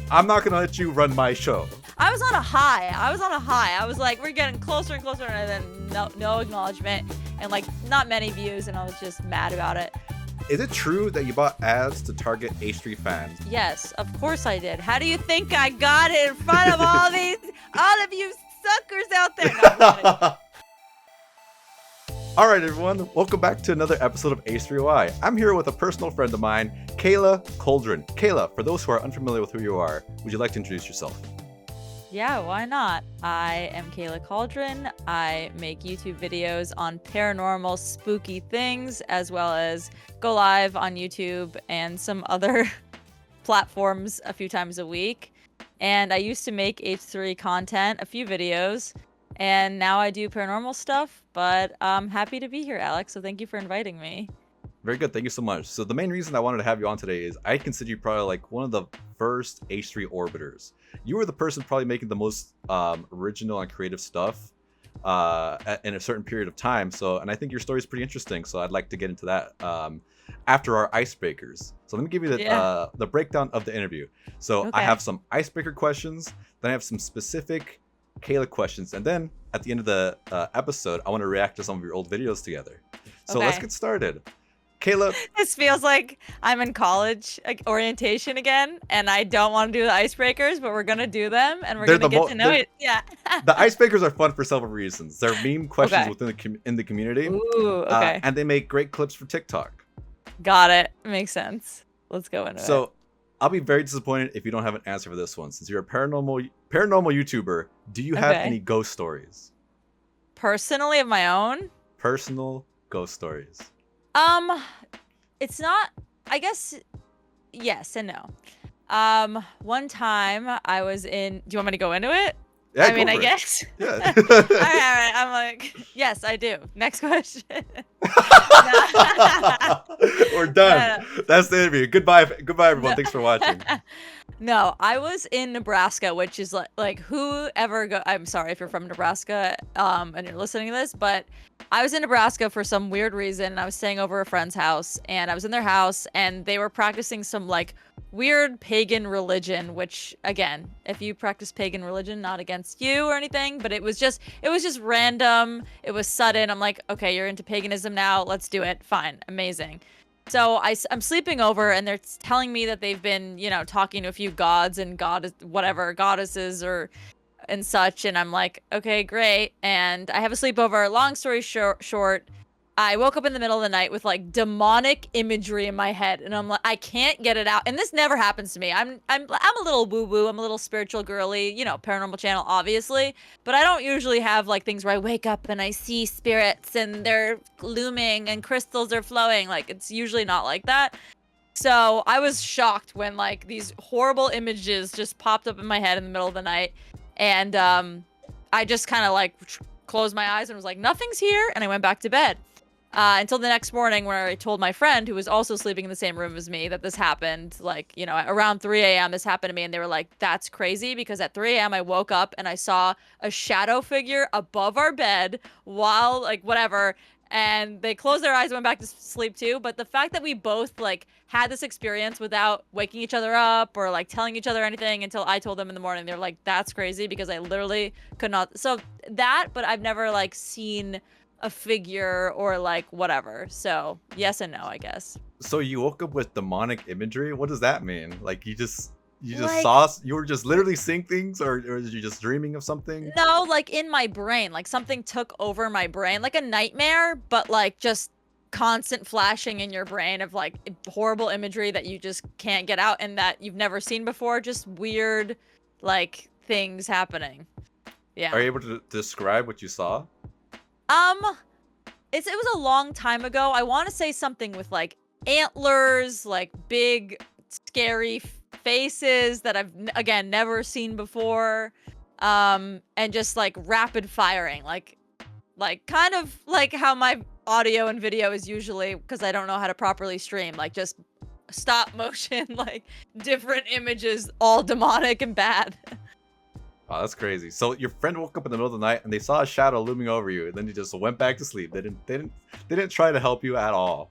I'm not gonna let you run my show. I was on a high. I was like, we're getting closer and closer, and then no acknowledgement, and like not many views, and I was just mad about it. Is it true that you bought ads to target H3 fans? Yes, of course I did. How do you think I got it in front of all of you suckers out there? No, I'm kidding. All right, everyone. Welcome back to another episode of H3Y. I'm here with a personal friend of mine, Kayla Couldron. Kayla, for those who are unfamiliar with who you are, would you like to introduce yourself? Yeah, why not? I am Kayla Couldron. I make YouTube videos on paranormal, spooky things, as well as go live on YouTube and some other platforms a few times a week. And I used to make H3 content, a few videos, and now I do paranormal stuff, but I'm happy to be here, Alex, so thank you for inviting me. Very good. Thank you so much. So the main reason I wanted to have you on today is I consider you probably like one of the first H3 orbiters. You were the person probably making the most original and creative stuff in a certain period of time. And I think your story is pretty interesting. So I'd like to get into that after our icebreakers. So let me give you the breakdown of the interview. So I have some icebreaker questions. Then I have some specific Kayla questions. And then at the end of the episode, I want to react to some of your old videos together. So let's get started. Kayla. This feels like I'm in college orientation again, and I don't want to do the icebreakers, but we're going to do them, and we're going to get to know it. Yeah. The icebreakers are fun for several reasons. They're meme questions within the community. Ooh, okay. And they make great clips for TikTok. Got it. Makes sense. Let's go into it. So I'll be very disappointed if you don't have an answer for this one. Since you're a paranormal YouTuber, do you have any ghost stories? Personally, of my own? Personal ghost stories. It's not, I guess, yes and no. One time I was in, do you want me to go into it? Yeah, I guess. Yeah. all right. I'm like, yes, I do. Next question. We're done. That's the interview. Goodbye, everyone. Thanks for watching. No, I was in Nebraska, which is like whoever I'm sorry if you're from Nebraska and you're listening to this, but I was in Nebraska for some weird reason. I was staying over a friend's house, and I was in their house, and they were practicing some like weird pagan religion, which again, if you practice pagan religion, not against you or anything, but it was just random. It was sudden. I'm like, okay, you're into paganism now. Let's do it. Fine. Amazing. So I'm sleeping over, and they're telling me that they've been, talking to a few gods and goddesses and such. And I'm like, okay, great. And I have a sleepover. Long story short, I woke up in the middle of the night with like demonic imagery in my head, and I'm like, I can't get it out. And this never happens to me. I'm a little woo-woo. I'm a little spiritual girly, paranormal channel, obviously. But I don't usually have like things where I wake up and I see spirits and they're looming and crystals are flowing. Like, it's usually not like that. So I was shocked when like these horrible images just popped up in my head in the middle of the night. And I just kind of like closed my eyes and was like, nothing's here. And I went back to bed. Until the next morning, where I told my friend, who was also sleeping in the same room as me, that this happened. Like, around 3 a.m. this happened to me, and they were like, that's crazy, because at 3 a.m. I woke up and I saw a shadow figure above our bed while, like, whatever, and they closed their eyes and went back to sleep too. But the fact that we both, like, had this experience without waking each other up or, like, telling each other anything until I told them in the morning, they're like, that's crazy, because I literally could not. So that, but I've never, like, seen a figure or like whatever. So yes and no, I guess. So you woke up with demonic imagery? What does that mean? Like you just like, saw, you were just literally seeing things, or was you just dreaming of something? No, like in my brain, like something took over my brain, like a nightmare, but like just constant flashing in your brain of like horrible imagery that you just can't get out and that you've never seen before. Just weird like things happening. Yeah. Are you able to describe what you saw? It was a long time ago. I want to say something with like antlers, like big, scary faces that I've again never seen before, and just like rapid firing, like kind of like how my audio and video is usually, because I don't know how to properly stream, like just stop motion, like different images, all demonic and bad. Oh, that's crazy. So your friend woke up in the middle of the night and they saw a shadow looming over you, and then you just went back to sleep. They didn't try to help you at all.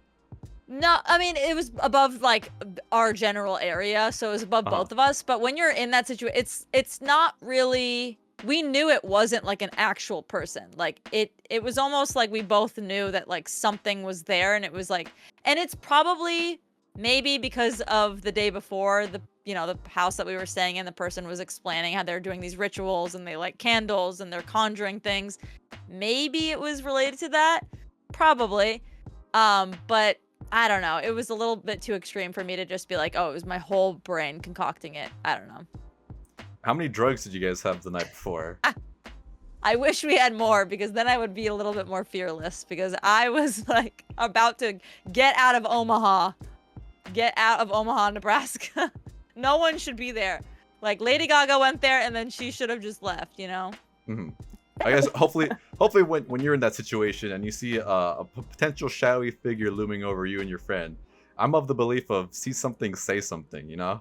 No, I mean it was above like our general area, so it was above Uh-huh. both of us. But when you're in that situation, it's not really. We knew it wasn't like an actual person. Like it was almost like we both knew that like something was there, and it was like, and it's probably maybe because of the day before the house that we were staying in, the person was explaining how they're doing these rituals and they light candles and they're conjuring things. Maybe it was related to that, probably. But I don't know. It was a little bit too extreme for me to just be like, oh, it was my whole brain concocting it. I don't know. How many drugs did you guys have the night before? I wish we had more because then I would be a little bit more fearless because I was like about to get out of Omaha. Get out of Omaha, Nebraska. No one should be there. Like Lady Gaga went there and then she should have just left, you know? Mm-hmm. I guess hopefully when you're in that situation and you see a potential shadowy figure looming over you and your friend, I'm of the belief of see something, say something, you know?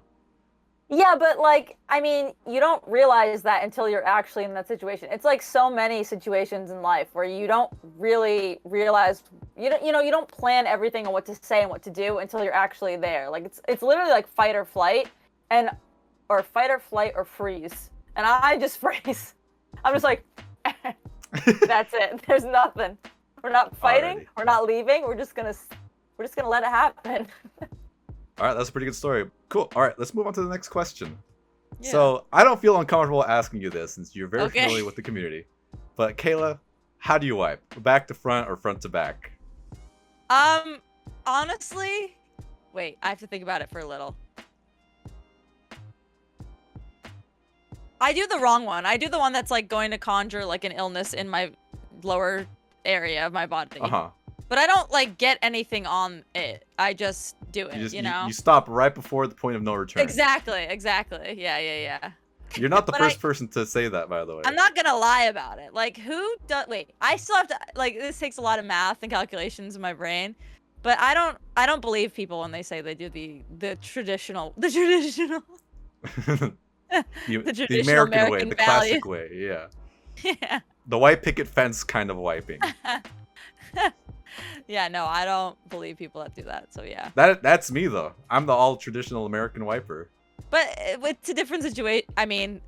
Yeah, but like, I mean, you don't realize that until you're actually in that situation. It's like so many situations in life where you don't really realize you don't plan everything on what to say and what to do until you're actually there. Like it's literally like fight or flight or fight or flight or freeze. And I just freeze. I'm just like that's it. There's nothing. We're not fighting. Alrighty. We're not leaving. We're just gonna let it happen. All right, that's a pretty good story. Cool. All right, let's move on to the next question. Yeah. So I don't feel uncomfortable asking you this since you're very Okay. familiar with the community. But Kayla, how do you wipe? Back to front or front to back? Honestly, wait, I have to think about it for a little. I do the wrong one. I do the one that's like going to conjure like an illness in my lower area of my body. Uh-huh. But I don't like get anything on it. I just do it, you know? You stop right before the point of no return. Exactly. Yeah. You're not the But first person to say that, by the way. I'm not gonna lie about it. Like, who does? Wait, I still have to. Like, this takes a lot of math and calculations in my brain, but I don't believe people when they say they do the traditional, the traditional the American way, the classic value. way, yeah. Yeah. The white picket fence kind of wiping. Yeah, no, I don't believe people that do that. So yeah. That's me though. I'm the all traditional American wiper. But it's a different situation. I mean,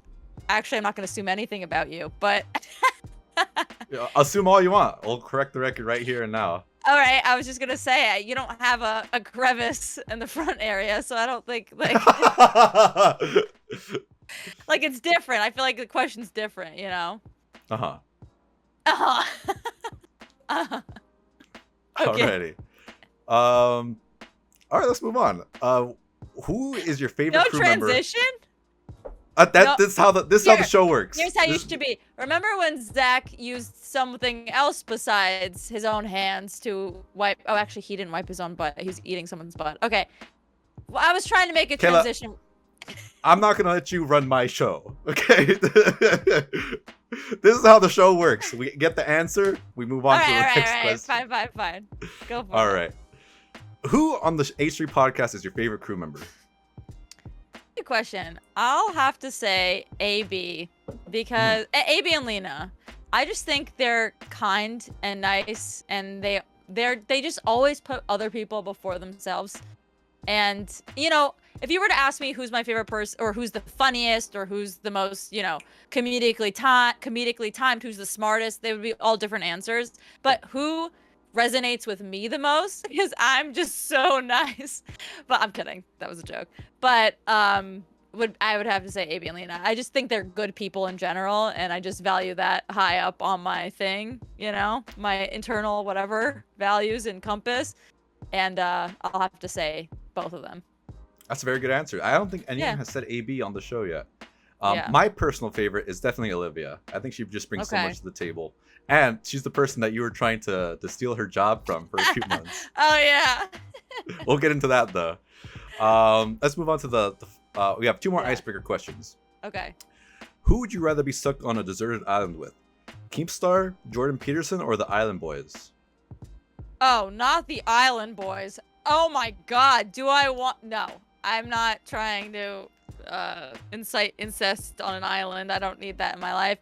actually, I'm not gonna assume anything about you, but. Yeah, assume all you want. We'll correct the record right here and now. All right, I was just gonna say you don't have a crevice in the front area, so I don't think like like it's different. I feel like the question's different, you know. Uh-huh. Uh-huh. Uh-huh. Okay. Alrighty. All right, let's move on. Who is your favorite No crew member? transition. This is how the show works. Here's how you should be. Remember when Zach used something else besides his own hands to wipe? Oh, actually, he didn't wipe his own butt. He's eating someone's butt. Okay. Well, I was trying to make a Kayla, transition. I'm not gonna let you run my show, okay? This is how the show works. We get the answer, we move on to the next question. Fine. Go for it. All right. Who on the H3 podcast is your favorite crew member? Good question. I'll have to say AB because AB and Lena. I just think they're kind and nice, and they just always put other people before themselves. And you know, if you were to ask me who's my favorite person, or who's the funniest, or who's the most, you know, comedically timed, who's the smartest, they would be all different answers. But who resonates with me the most, because I'm just so nice. But I'm kidding. That was a joke. But I would have to say AB and Lena. I just think they're good people in general, and I just value that high up on my thing, you know, my internal whatever values and compass. And I'll have to say both of them. That's a very good answer. I don't think anyone has said AB on the show yet. Yeah. My personal favorite is definitely Olivia. I think she just brings so much to the table. And she's the person that you were trying to steal her job from for a few months. Oh, yeah. We'll get into that, though. Let's move on to we have two more icebreaker questions. Okay. Who would you rather be stuck on a deserted island with? Keemstar, Jordan Peterson, or the Island Boys? Oh, not the Island Boys. Oh, my God. Do I want... No. I'm not trying to incite incest on an island. I don't need that in my life.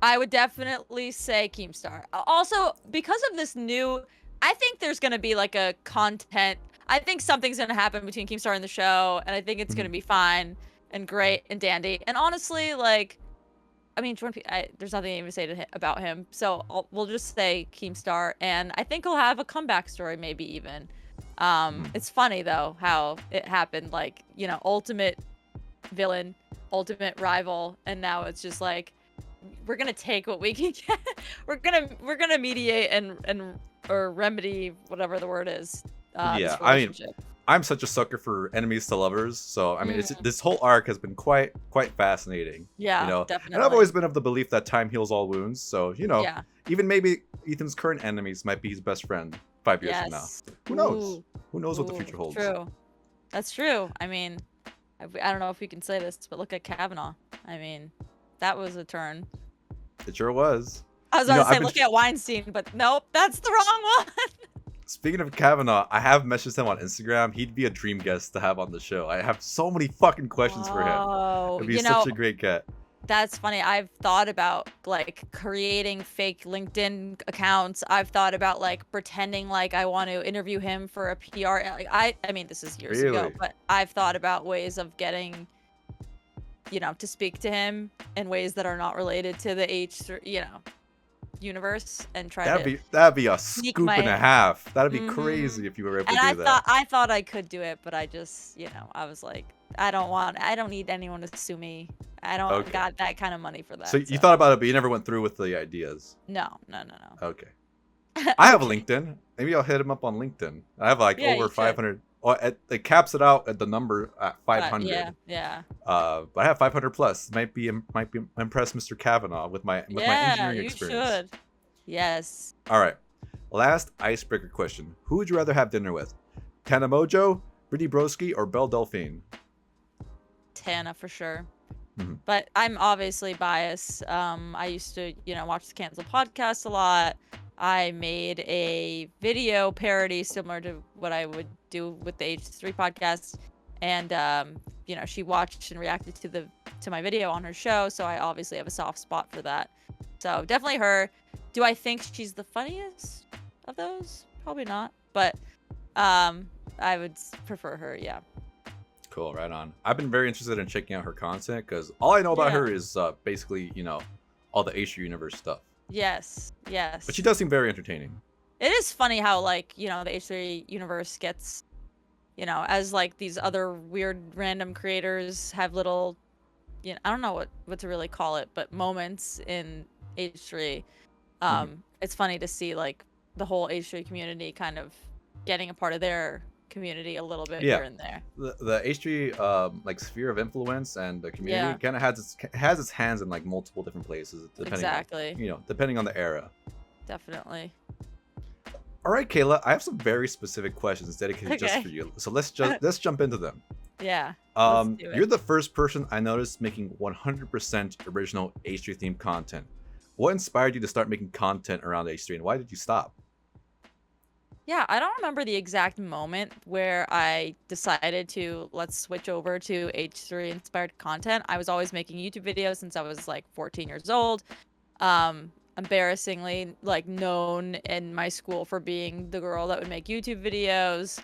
I would definitely say Keemstar. Also, because of this new I think there's gonna be like a content. I think something's gonna happen between Keemstar and the show, and I think it's gonna be fine and great and dandy. And honestly, like, I mean, there's nothing even to say to him, about him, so we'll just say Keemstar, and I think he'll have a comeback story, maybe even. It's funny though how it happened, like, you know, ultimate villain, ultimate rival, and now it's just like we're gonna take what we can get. we're gonna mediate or remedy, whatever the word is. Yeah, this I mean, relationship. I'm such a sucker for enemies to lovers, so I mean, this whole arc has been quite fascinating. Yeah, you know, definitely. and I've always been of the belief that time heals all wounds. So you know, Yeah. even maybe Ethan's current enemies might be his best friend 5 years from now. Who knows? Ooh. Who knows what the Ooh, future holds? True. That's true. I mean, I don't know if we can say this, but look at Kavanaugh. I mean, that was a turn. It sure was. I was You about know, to say I've been look at Weinstein, but nope, that's the wrong one. Speaking of Kavanaugh, I have messaged him on Instagram. He'd be a dream guest to have on the show. I have so many fucking questions for him. Oh, It'd be you such know, a great get. that's funny. I've thought about like creating fake LinkedIn accounts. I've thought about like pretending like I want to interview him for a PR. Like I mean, this is years ago, Really? but I've thought about ways of getting, you know, to speak to him in ways that are not related to the H3, you know, universe, and try to. That'd be a sneak scoop and my- a half. That'd be Mhm. crazy if you were able to And do that. I thought I could do it, but I just, you know, I was like, I don't need anyone to sue me. I don't Okay. got that kind of money for that. So you thought about it, but you never went through with the ideas. No. Okay. I have a LinkedIn. Maybe I'll hit him up on LinkedIn. I have like Yeah, you over should. 500. Oh, it caps it out at the number at 500. Yeah. But I have 500 plus. Might be impress Mr. Kavanaugh with my engineering you experience. should. Yes. All right. Last icebreaker question. Who would you rather have dinner with? Tana Mongeau, Brittney Broski, or Belle Delphine? Tana for sure. Mhm. But I'm obviously biased. I used to, you know, watch the Cancel podcast a lot. I made a video parody similar to what I would do with the H3 podcast, and you know, she watched and reacted to my video on her show, so I obviously have a soft spot for that. So definitely her. Do I think she's the funniest of those? Probably not, but I would prefer her. Yeah. Cool, right on. I've been very interested in checking out her content because all I know about her is basically, you know, all the H3 universe stuff. Yes. But she does seem very entertaining. It is funny how, like, you know, the H3 universe gets, you know, as like these other weird random creators have little, you know, I don't know what to really call it, but moments in H3. It's funny to see like the whole H3 community kind of getting a part of their community a little bit here and there. The H3 like sphere of influence and the community Yeah. kind of has its hands in like multiple different places depending Exactly. on, you know, depending on the era. Definitely. All right, Kayla, I have some very specific questions dedicated just Okay. for you. So let's jump into them. Yeah. Let's do it. You're the first person I noticed making 100% original H3 themed content. What inspired you to start making content around H3 and why did you stop? Yeah, I don't remember the exact moment where I decided to let's switch over to H3 inspired content. I was always making YouTube videos since I was like 14 years old. Embarrassingly like known in my school for being the girl that would make YouTube videos.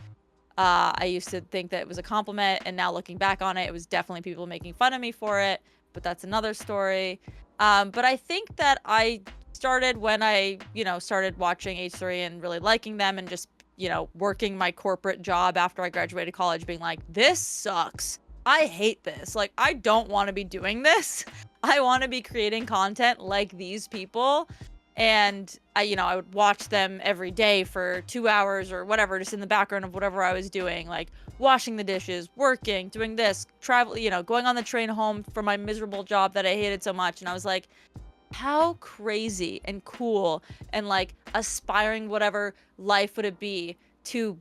I used to think that it was a compliment, and now looking back on it, it was definitely people making fun of me for it, but that's another story. But I think that I started when I, you know, started watching H3 and really liking them, and just, you know, working my corporate job after I graduated college, being like, this sucks. I hate this. Like, I don't want to be doing this. I want to be creating content like these people. And I would watch them every day for 2 hours or whatever, just in the background of whatever I was doing, like washing the dishes, working, doing this, travel, going on the train home from my miserable job that I hated so much. And I was like, how crazy and cool and like aspiring whatever life would it be to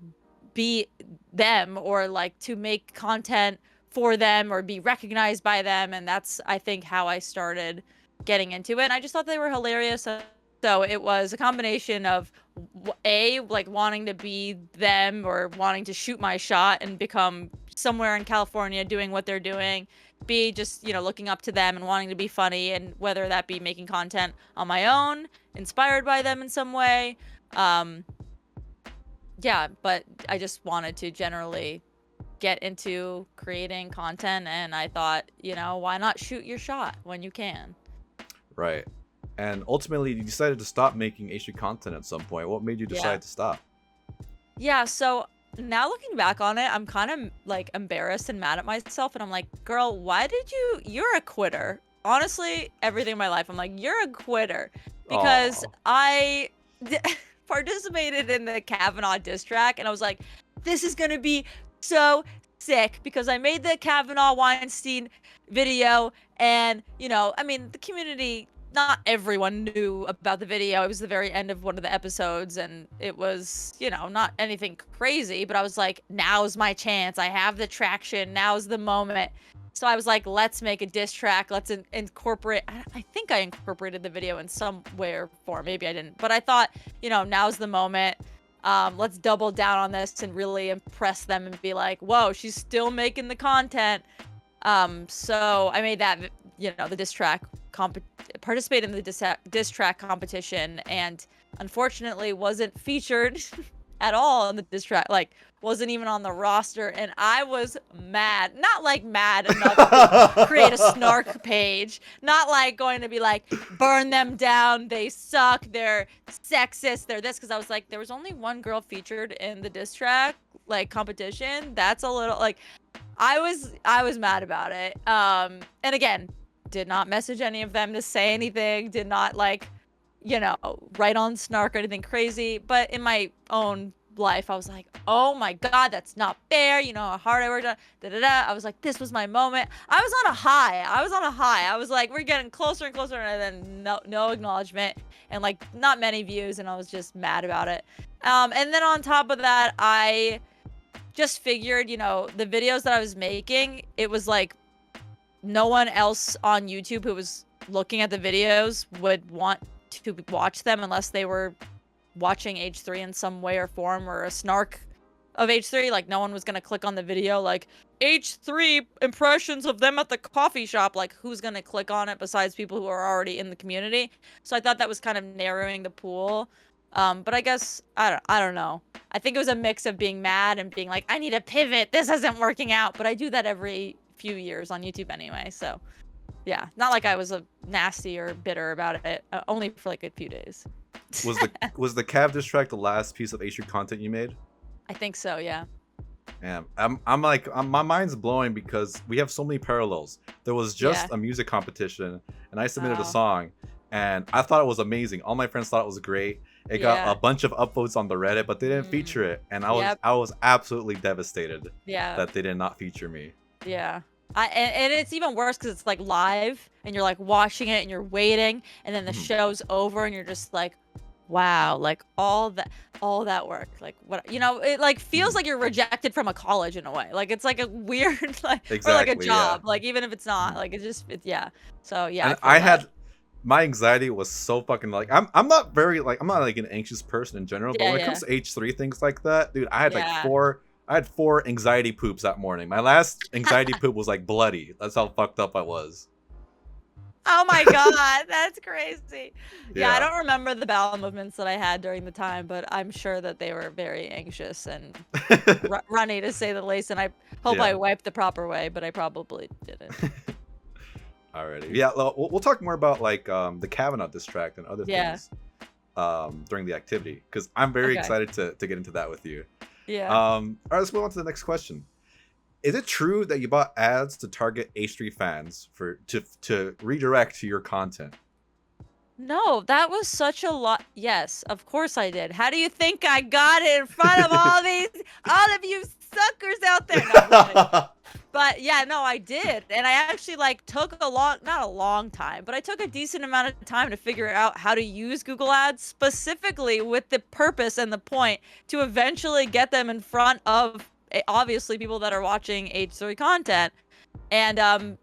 be them, or like to make content for them or be recognized by them. And that's, I think, how I started getting into it. And I just thought they were hilarious. So it was a combination of A, like wanting to be them or wanting to shoot my shot and become somewhere in California doing what they're doing. B, just, looking up to them and wanting to be funny, and whether that be making content on my own, inspired by them in some way. yeah, but I just wanted to generally get into creating content, and I thought, why not shoot your shot when you can? Right. And ultimately, you decided to stop making H3 content at some point. What made you Yeah. decide to stop? Yeah, so now looking back on it, I'm kind of like embarrassed and mad at myself, and I'm like, girl, why did you're a quitter. Honestly, everything in my life, I'm like, you're a quitter. Because Aw. I participated in the Kavanaugh diss track, and I was like, this is gonna be so sick, because I made the Kavanaugh Weinstein video, and I mean, the community, not everyone knew about the video. It was the very end of one of the episodes, and it was, not anything crazy, but I was like, now's my chance. I have the traction. Now's the moment. So I was like, let's make a diss track. Let's incorporate. I think I incorporated the video in some way or form. Maybe I didn't. But I thought, now's the moment. Let's double down on this and really impress them and be like, whoa, she's still making the content. So I made that, the diss track, participated in the diss track competition, and unfortunately wasn't featured at all in the diss track. Like, wasn't even on the roster, and I was mad. Not like mad enough to create a snark page. Not like going to be like, burn them down, they suck, they're sexist, they're this, because I was like, there was only one girl featured in the diss track like competition. That's a little like, I was mad about it. And again, did not message any of them to say anything, did not like, write on snark or anything crazy. But in my own life, I was like, oh my God, that's not fair. You know how hard I worked on I was like, this was my moment. I was on a high. I was like, we're getting closer and closer, and then no acknowledgement and like not many views, and I was just mad about it. And then on top of that, I just figured, the videos that I was making, it was like no one else on YouTube who was looking at the videos would want to watch them unless they were watching H3 in some way or form, or a snark of H3. Like, no one was gonna click on the video like H3 impressions of them at the coffee shop. Like, who's gonna click on it besides people who are already in the community? So I thought that was kind of narrowing the pool. But I guess I don't know. I think it was a mix of being mad and being like, I need a pivot. This isn't working out. But I do that every few years on YouTube anyway. So yeah, not like I was a nasty or bitter about it. Only for like a few days. Was the Cav diss track the last piece of H3 content you made? I think so, yeah. Yeah, I'm like, my mind's blowing because we have so many parallels. There was just a music competition, and I submitted a song, and I thought it was amazing. All my friends thought it was great. It got a bunch of upvotes on the Reddit, but they didn't feature it, and I was absolutely devastated that they did not feature me. Yeah. And it's even worse because it's like live, and you're like watching it and you're waiting, and then the show's over and you're just like, wow, like all that work, like what, it like feels like you're rejected from a college in a way. Like, it's like a weird like, or like a job, like even if it's not, like yeah. So yeah. And I had my anxiety was so fucking like, I'm not very like, I'm not like an anxious person in general, but when it comes to H3 things like that, dude, I had four anxiety poops that morning. My last anxiety poop was like bloody. That's how fucked up I was. Oh my God, that's crazy. Yeah, I don't remember the bowel movements that I had during the time, but I'm sure that they were very anxious and runny, to say the least. And I hope I wiped the proper way, but I probably didn't. Alrighty. Yeah, we'll talk more about like the Kavanaugh diss track and other things during the activity, because I'm very excited to get into that with you. Yeah. All right, let's move on to the next question. Is it true that you bought ads to target H3 fans to redirect to your content? No, that was such a lot. Yes, of course I did. How do you think I got it in front of all of you suckers out there? No, but yeah, no, I did. And I actually like took not a long time, but I took a decent amount of time to figure out how to use Google Ads, specifically with the purpose and the point to eventually get them in front of obviously people that are watching H3 content. And I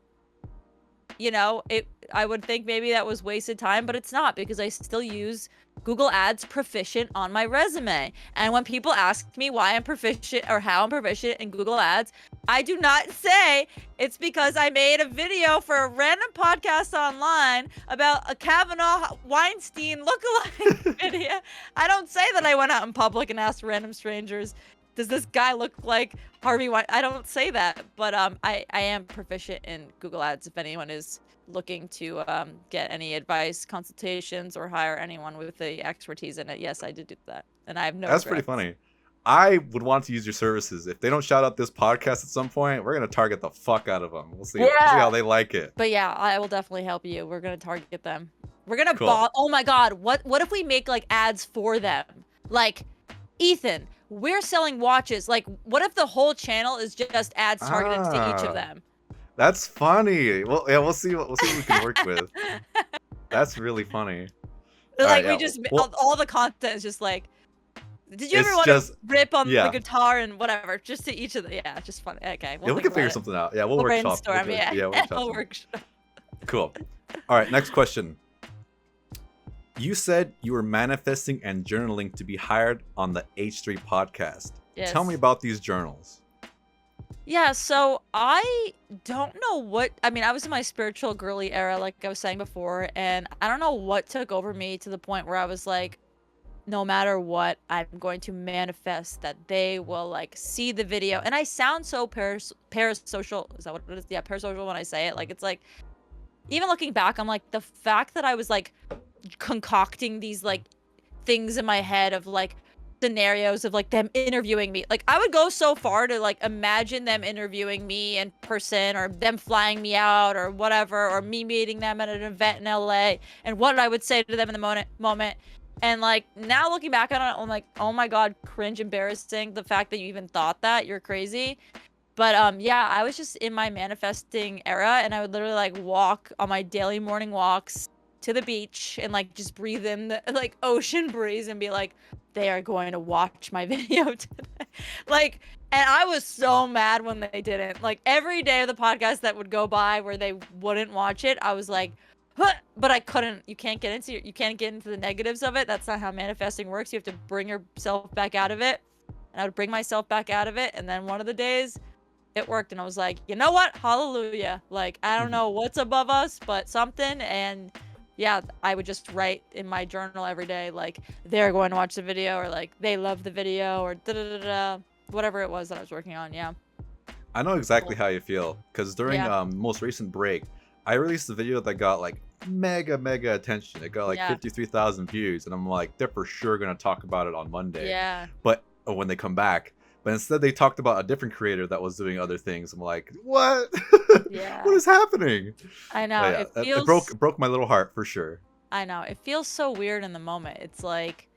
would think maybe that was wasted time, but it's not, because I still use Google Ads proficient on my resume. And when people ask me why I'm proficient or how I'm proficient in Google Ads, I do not say it's because I made a video for a random podcast online about a Kavanaugh Weinstein lookalike video. I don't say that I went out in public and asked random strangers, does this guy look like Harvey Weinstein? I don't say that, but I am proficient in Google Ads if anyone is looking to get any advice, consultations, or hire anyone with the expertise in it. Yes, I did do that, and I have no That's regrets. pretty funny. I would want to use your services. If they don't shout out this podcast at some point, we're gonna target the fuck out of them. We'll see, we'll see how they like it. But yeah, I will definitely help you. We're gonna target them. We're gonna Cool. oh my god, what if we make like ads for them? Like, Ethan, we're selling watches. Like, what if the whole channel is just ads targeted to each of them? That's funny. Well, yeah, we'll see what we can work with. That's really funny. Like, right, we yeah. just Well, all the content is just like, did you ever it's want just- to rip on yeah. the guitar and whatever? Just to each of the just funny. Okay, yeah, we can figure something out. Yeah, we'll workshop. brainstorm. We'll Yeah, workshop we'll something. workshop. Cool. All right, next question. You said you were manifesting and journaling to be hired on the H3 podcast. Yes. Tell me about these journals. Yeah, so I don't know what, I mean, I was in my spiritual girly era, like I was saying before, and I don't know what took over me to the point where I was like, no matter what, I'm going to manifest that they will like see the video. And I sound so parasocial. Is that what it is? Yeah, parasocial when I say it. Like, it's like, even looking back, I'm like, the fact that I was like concocting these like things in my head of like scenarios of like them interviewing me. Like, I would go so far to like imagine them interviewing me in person, or them flying me out or whatever, or me meeting them at an event in LA and what I would say to them in the moment. And like, now looking back on it, I'm like, oh my god, cringe, embarrassing. The fact that you even thought that, you're crazy. But yeah, I was just in my manifesting era, and I would literally like walk on my daily morning walks to the beach and like just breathe in the like ocean breeze and be like, they are going to watch my video today. Like, and I was so mad when they didn't. Like, every day of the podcast that would go by where they wouldn't watch it, I was like, huh! But I couldn't. You can't get into the negatives of it. That's not how manifesting works. You have to bring yourself back out of it. And I would bring myself back out of it, and then one of the days it worked, and I was like, you know what? Hallelujah. Like, I don't know what's above us, but something. And yeah, I would just write in my journal every day, like, they're going to watch the video, or like, they love the video, or da-da-da-da, whatever it was that I was working on. Yeah. I know exactly how you feel, because during most recent break, I released a video that got like mega attention. It got like 53,000 views, and I'm like, they're for sure gonna talk about it on Monday. Yeah. But when they come back, but instead they talked about a different creator that was doing other things. I'm like, what? Yeah. What is happening? I know. Yeah, It feels... it broke my little heart for sure. I know. It feels so weird in the moment. It's like,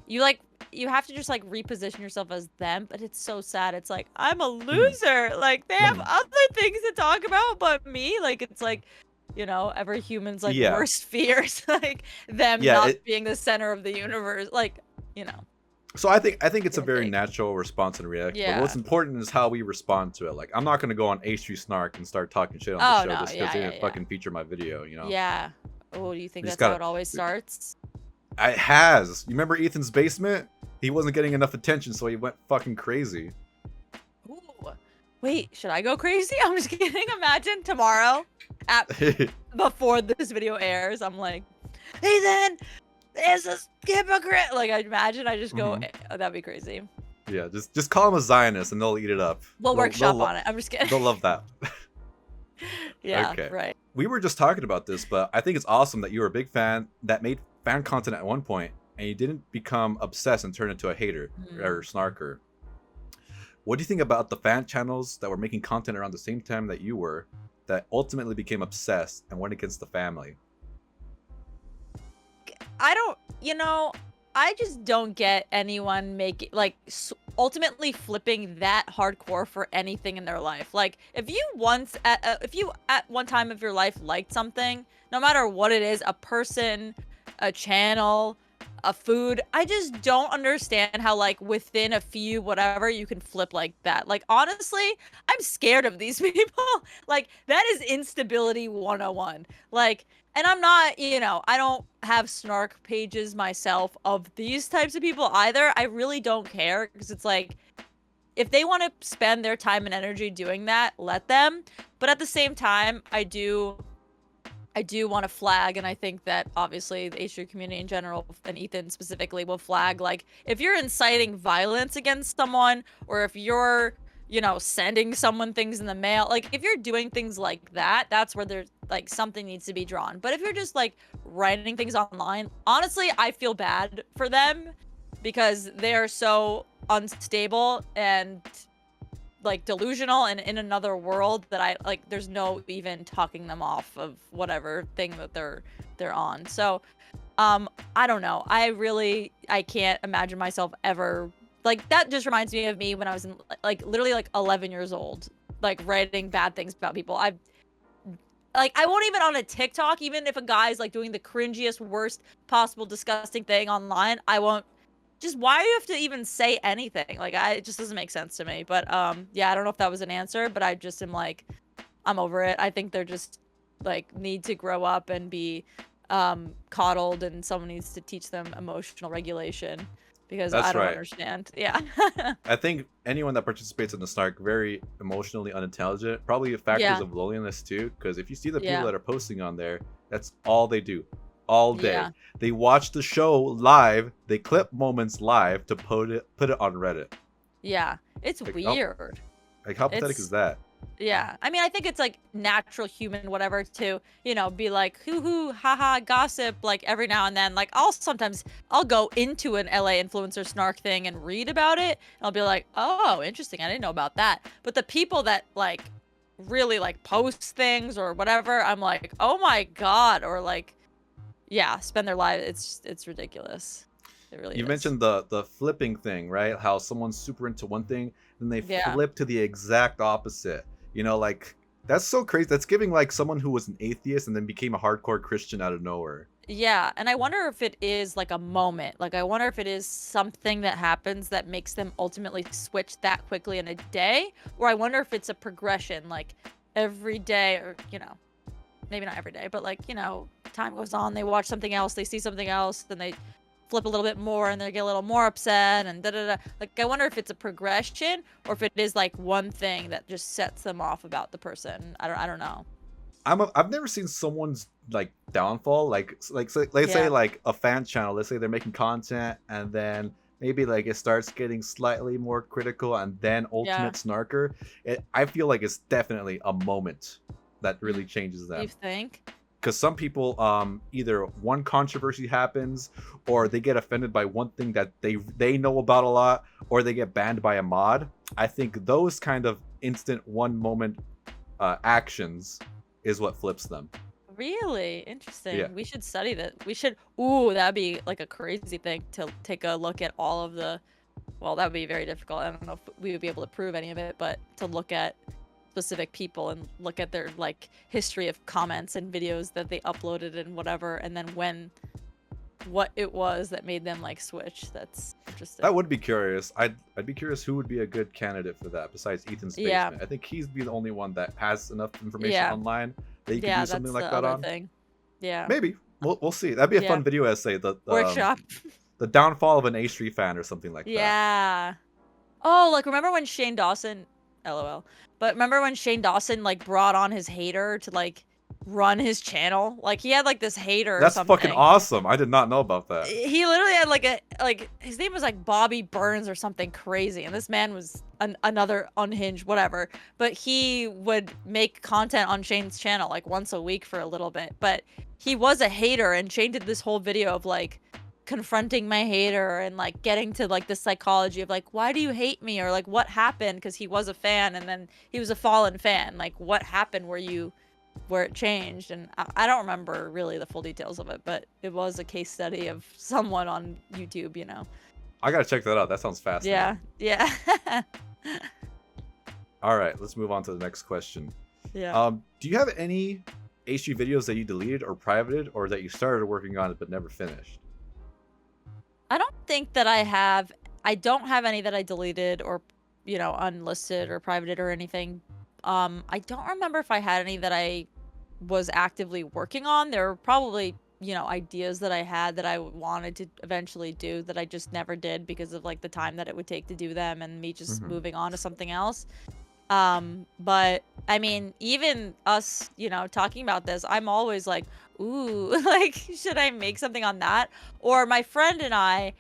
you have to just like reposition yourself as them, but it's so sad. It's like, I'm a loser. Like, they have other things to talk about but me. Like, it's like, you know, every human's like worst fears, like them not being the center of the universe. Like, you know. So I think it's a very natural response and reaction. Yeah. But what's important is how we respond to it. Like, I'm not gonna go on H3 Snark and start talking shit on the show just because they didn't fucking feature my video, you know? Yeah. Oh, do you think We that's just how it always starts? It has. You remember Ethan's basement? He wasn't getting enough attention, so he went fucking crazy. Ooh. Wait, should I go crazy? I'm just kidding. Imagine tomorrow, before this video airs, I'm like, Ethan, is a hypocrite. Like, I imagine I just go, that'd be crazy. Yeah, just call him a Zionist and they'll eat it up. We'll workshop on it. I'm just kidding. They'll love that. Yeah, okay. Right. We were just talking about this, but I think it's awesome that you were a big fan that made fan content at one point and you didn't become obsessed and turn into a hater or snarker. What do you think about the fan channels that were making content around the same time that you were that ultimately became obsessed and went against the family? I just don't get anyone making, like, ultimately flipping that hardcore for anything in their life. Like, if you at one time of your life liked something, no matter what it is, a person, a channel, a food, I just don't understand how, like, within a few whatever you can flip like that. Like, honestly, I'm scared of these people. Like, that is instability 101. Like, And I'm not, I don't have snark pages myself of these types of people either. I really don't care because it's like, if they want to spend their time and energy doing that, let them. But at the same time, I do want to flag, and I think that obviously the H3 community in general, and Ethan specifically, will flag, like, if you're inciting violence against someone, or if you're, sending someone things in the mail, like, if you're doing things like that, that's where there's, like, something needs to be drawn. But if you're just, like, writing things online, honestly, I feel bad for them, because they are so unstable and like delusional and in another world that I like there's no even talking them off of whatever thing that they're on. So I don't know. I can't imagine myself ever like that. Just reminds me of me when I was in like literally like 11 years old, like writing bad things about people. I won't even on a TikTok, even if a guy's like doing the cringiest, worst possible disgusting thing online, I won't. Just why do you have to even say anything? Like, it just doesn't make sense to me. But yeah, I don't know if that was an answer, but I just am like, I'm over it. I think they're just like need to grow up and be coddled, and someone needs to teach them emotional regulation because That's I don't right. understand. Yeah. I think anyone that participates in the snark very emotionally unintelligent, probably factors Yeah. of loneliness too. Because if you see the people Yeah. that are posting on there, that's all they do, all day. Yeah. They watch the show live. They clip moments live to put it on Reddit. Yeah. It's Like, weird. Like how pathetic is that? Yeah. I mean, I think it's like natural human whatever to, be like hoo haha gossip like every now and then. Like I'll go into an LA influencer snark thing and read about it. And I'll be like, "Oh, interesting. I didn't know about that." But the people that like really like post things or whatever, I'm like, "Oh my god," or like yeah, spend their life. It's ridiculous. It really You is. mentioned the flipping thing, right? How someone's super into one thing, then they Yeah. flip to the exact opposite. Like that's so crazy. That's giving like someone who was an atheist and then became a hardcore Christian out of nowhere. Yeah, and I wonder if it is like a moment. Like I wonder if it is something that happens that makes them ultimately switch that quickly in a day, or I wonder if it's a progression like every day or, maybe not every day, but like, time goes on, they watch something else, they see something else, then they flip a little bit more and they get a little more upset and da da da. Like I wonder if it's a progression or if it is like one thing that just sets them off about the person. I don't know. I've never seen someone's like downfall. Let's say Yeah. like a fan channel. Let's say they're making content and then maybe like it starts getting slightly more critical and then ultimate snarker. I feel like it's definitely a moment that really changes Do them. you think? Because some people either one controversy happens or they get offended by one thing that they know about a lot, or they get banned by a mod. I think those kind of instant one moment actions is what flips them. Really interesting. Yeah. We should study that. We should. Ooh, that'd be like a crazy thing to take a look at all of the. Well, that would be very difficult. I don't know if we would be able to prove any of it, but to look at specific people and look at their like history of comments and videos that they uploaded and whatever, and then what it was that made them like switch. That's interesting. I would be curious. I'd be curious who would be a good candidate for that besides Ethan's basement. Yeah. I think he's be the only one that has enough information Yeah. online that you Yeah, can do something that's like the that other on. thing. Yeah. Maybe we'll see. That'd be a Yeah. fun video essay. The Workshop. the downfall of an H3 fan or something like that. Yeah. Oh, like remember when Shane Dawson, LOL. But remember when Shane Dawson like brought on his hater to like run his channel? Like he had like this hater or That's something. fucking awesome. I did not know about that. He literally had like his name was like Bobby Burns or something crazy, and this man was another unhinged whatever. But he would make content on Shane's channel like once a week for a little bit. But he was a hater, and Shane did this whole video of like confronting my hater and like getting to like the psychology of like why do you hate me, or like what happened, because he was a fan and then he was a fallen fan, like what happened where it changed. And I don't remember really the full details of it, but it was a case study of someone on YouTube, I gotta check that out. That sounds fascinating. Yeah. All right, let's move on to the next question. Yeah. Do you have any H3 videos that you deleted or privated, or that you started working on it but never finished? I don't think that I don't have any that I deleted or, unlisted or privated or anything. I don't remember if I had any that I was actively working on. There were probably, you know, ideas that I had that I wanted to eventually do that I just never did because of like the time that it would take to do them and me just moving on to something else. But I mean, even us, you know, talking about this, I'm always like, ooh, like, should I make something on that? Or my friend and I,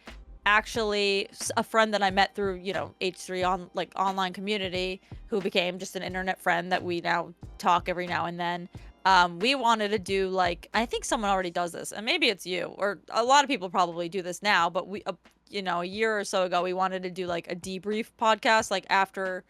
actually, a friend that I met through, you know, H3 on like online community, who became just an internet friend that we now talk every now and then. We wanted to do like, I think someone already does this, and maybe it's you, or a lot of people probably do this now, but we, you know, a year or so ago, we wanted to do like a debrief podcast, like after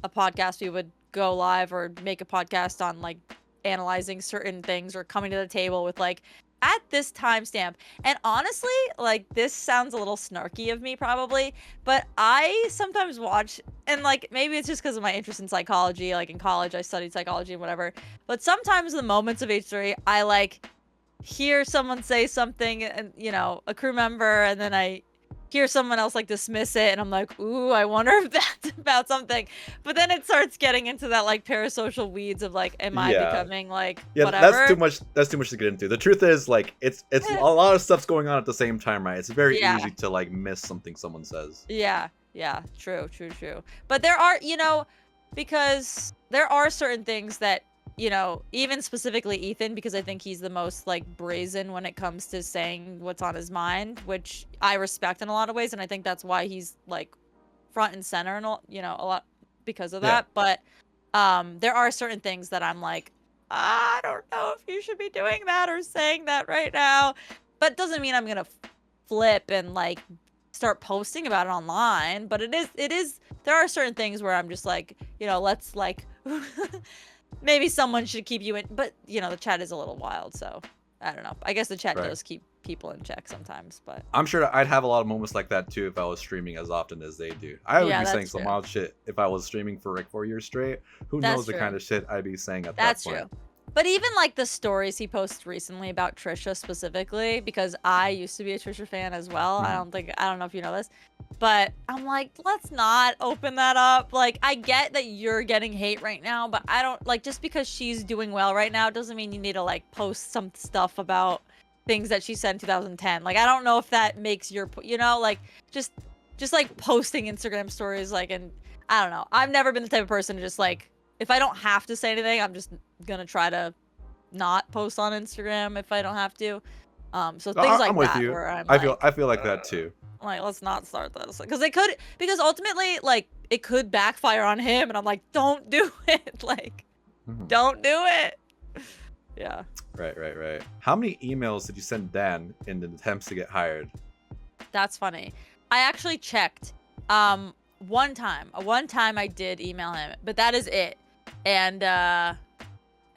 a podcast, we would go live or make a podcast on like analyzing certain things or coming to the table with like, at this timestamp. And honestly, like, this sounds a little snarky of me probably, but I sometimes watch, and like, maybe it's just because of my interest in psychology. Like in college I studied psychology and whatever, but sometimes in the moments of H3 I like hear someone say something, and you know, a crew member, and then I hear someone else like dismiss it, and I'm like, ooh, I wonder if that's about something. But then it starts getting into that like parasocial weeds of like, am I becoming like whatever? That's too much to get into. The truth is, like, it's a lot of stuff's going on at the same time, right? It's very easy to like miss something someone says. Yeah, true. But there are, you know, because there are certain things that, you know, even specifically Ethan, because I think he's the most like brazen when it comes to saying what's on his mind, which I respect in a lot of ways, and I think that's why he's like front and center and all, you know, a lot because of that. But there are certain things that I'm like, I don't know if you should be doing that or saying that right now. But it doesn't mean I'm gonna flip and like start posting about it online. But it is there are certain things where I'm just like, you know, let's like maybe someone should keep you in, but you know, the chat is a little wild, so I don't know. I guess the chat does keep people in check sometimes, but I'm sure I'd have a lot of moments like that too if I was streaming as often as they do. I would be saying some wild shit if I was streaming for like 4 years straight. Who knows the kind of shit I'd be saying at that point. That's true. But even like the stories he posted recently about Trisha specifically, because I used to be a Trisha fan as well. I don't know if you know this, but I'm like, let's not open that up. Like, I get that you're getting hate right now, but I don't like, just because she's doing well right now doesn't mean you need to like post some stuff about things that she said in 2010. Like, I don't know if that makes your, you know, like just like posting Instagram stories, like, and I don't know. I've never been the type of person to just like, if I don't have to say anything, I'm just gonna try to not post on Instagram if I don't have to. So things like that, where I feel like that too. Like, let's not start this, because ultimately, like, it could backfire on him, and I'm like, don't do it. Like, don't do it. Yeah. Right. How many emails did you send Dan in the attempts to get hired? That's funny. I actually checked. One time I did email him, but that is it. And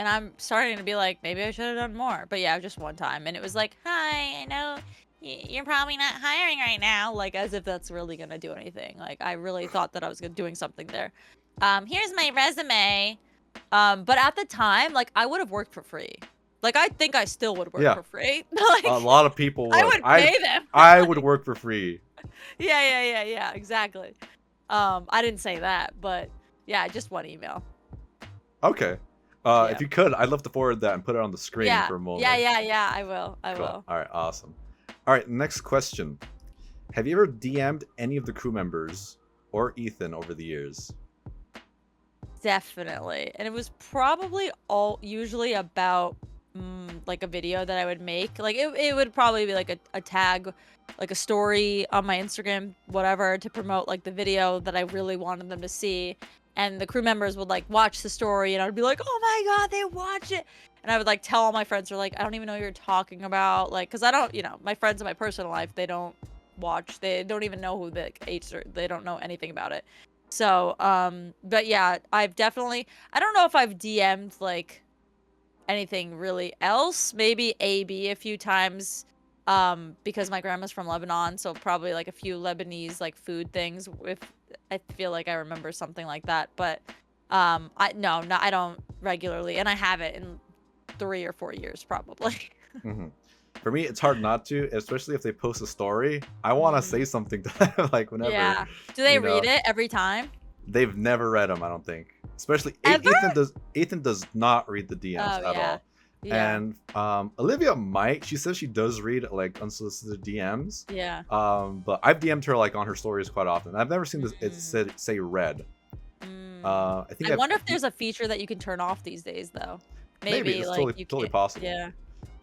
I'm starting to be like, maybe I should have done more. But yeah, just one time. And it was like, hi, I know you're probably not hiring right now. Like, as if that's really going to do anything. Like, I really thought that I was doing something there. Here's my resume. But at the time, like, I would have worked for free. Like, I think I still would work for free. Like, a lot of people would. I would pay them. I would work for free. Yeah, exactly. I didn't say that, but yeah, just one email. Okay. If you could, I'd love to forward that and put it on the screen for a moment. Yeah, I will. All right, awesome. All right, next question. Have you ever DM'd any of the crew members or Ethan over the years? Definitely. And it was probably usually about like a video that I would make. Like, it would probably be like a tag, like a story on my Instagram, whatever, to promote like the video that I really wanted them to see. And the crew members would like watch the story, and I would be like, oh my god, they watch it. And I would like tell all my friends, are like, I don't even know what you're talking about. Like, because I don't, you know, my friends in my personal life, they don't watch, they don't even know who the they don't know anything about it. So but yeah, I've definitely, I don't know if I've DM'd like anything really else. Maybe AB a few times, because my grandma's from Lebanon, so probably like a few Lebanese like food things, if I feel like I remember something like that. But I don't regularly, and I haven't in 3 or 4 years probably. For me, it's hard not to, especially if they post a story. I want to say something to them, like whenever. Yeah. Do they read it every time? They've never read them, I don't think. Especially Ethan does not read the DMs at all. Yeah. And Olivia might. She says she does read like unsolicited DMs. Yeah. But I've DM'd her like on her stories quite often. I've never seen this. It Mm. say read. Mm. I think I wonder if there's a feature that you can turn off these days, though. Maybe it's like totally you totally can't. possible. Yeah.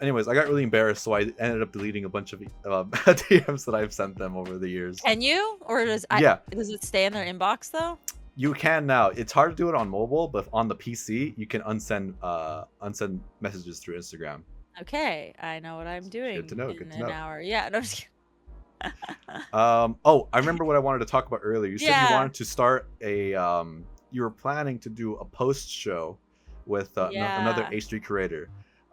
Anyways, I got really embarrassed, so I ended up deleting a bunch of DMs that I've sent them over the years. Can you? Or does does it stay in their inbox though? You can now. It's hard to do it on mobile, but on the PC, you can unsend messages through Instagram. Okay, I know what I'm doing. Good to know. In Good to an know. hour. Yeah. No, I'm just kidding. Oh, I remember what I wanted to talk about earlier. You said you Yeah. wanted to start a you were planning to do a post show with another Yeah. H3 creator.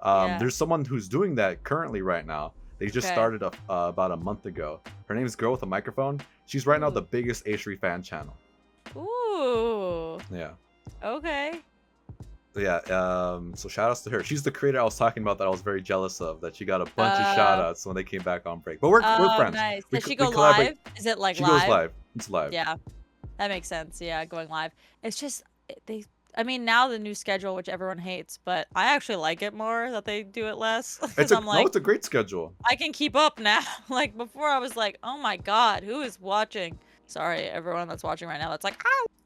Yeah. There's someone who's doing that currently right now. They just Okay. started about a month ago. Her name is Girl with a Microphone. She's right now Ooh. the biggest H3 fan channel. Ooh. Yeah. Okay. Yeah, so shout outs to her. She's the creator I was talking about that I was very jealous of, that she got a bunch of shout outs when they came back on break. But we're friends. Nice. We Does she co- go we collaborate. live? Is it like She live? goes live. It's live. Yeah. That makes sense. Yeah, going live. It's just I mean, now the new schedule, which everyone hates, but I actually like it more that they do it less. Because I'm like, it's a great schedule. I can keep up now. Like before, I was like, oh my god, who is watching? Sorry, everyone that's watching right now. That's like,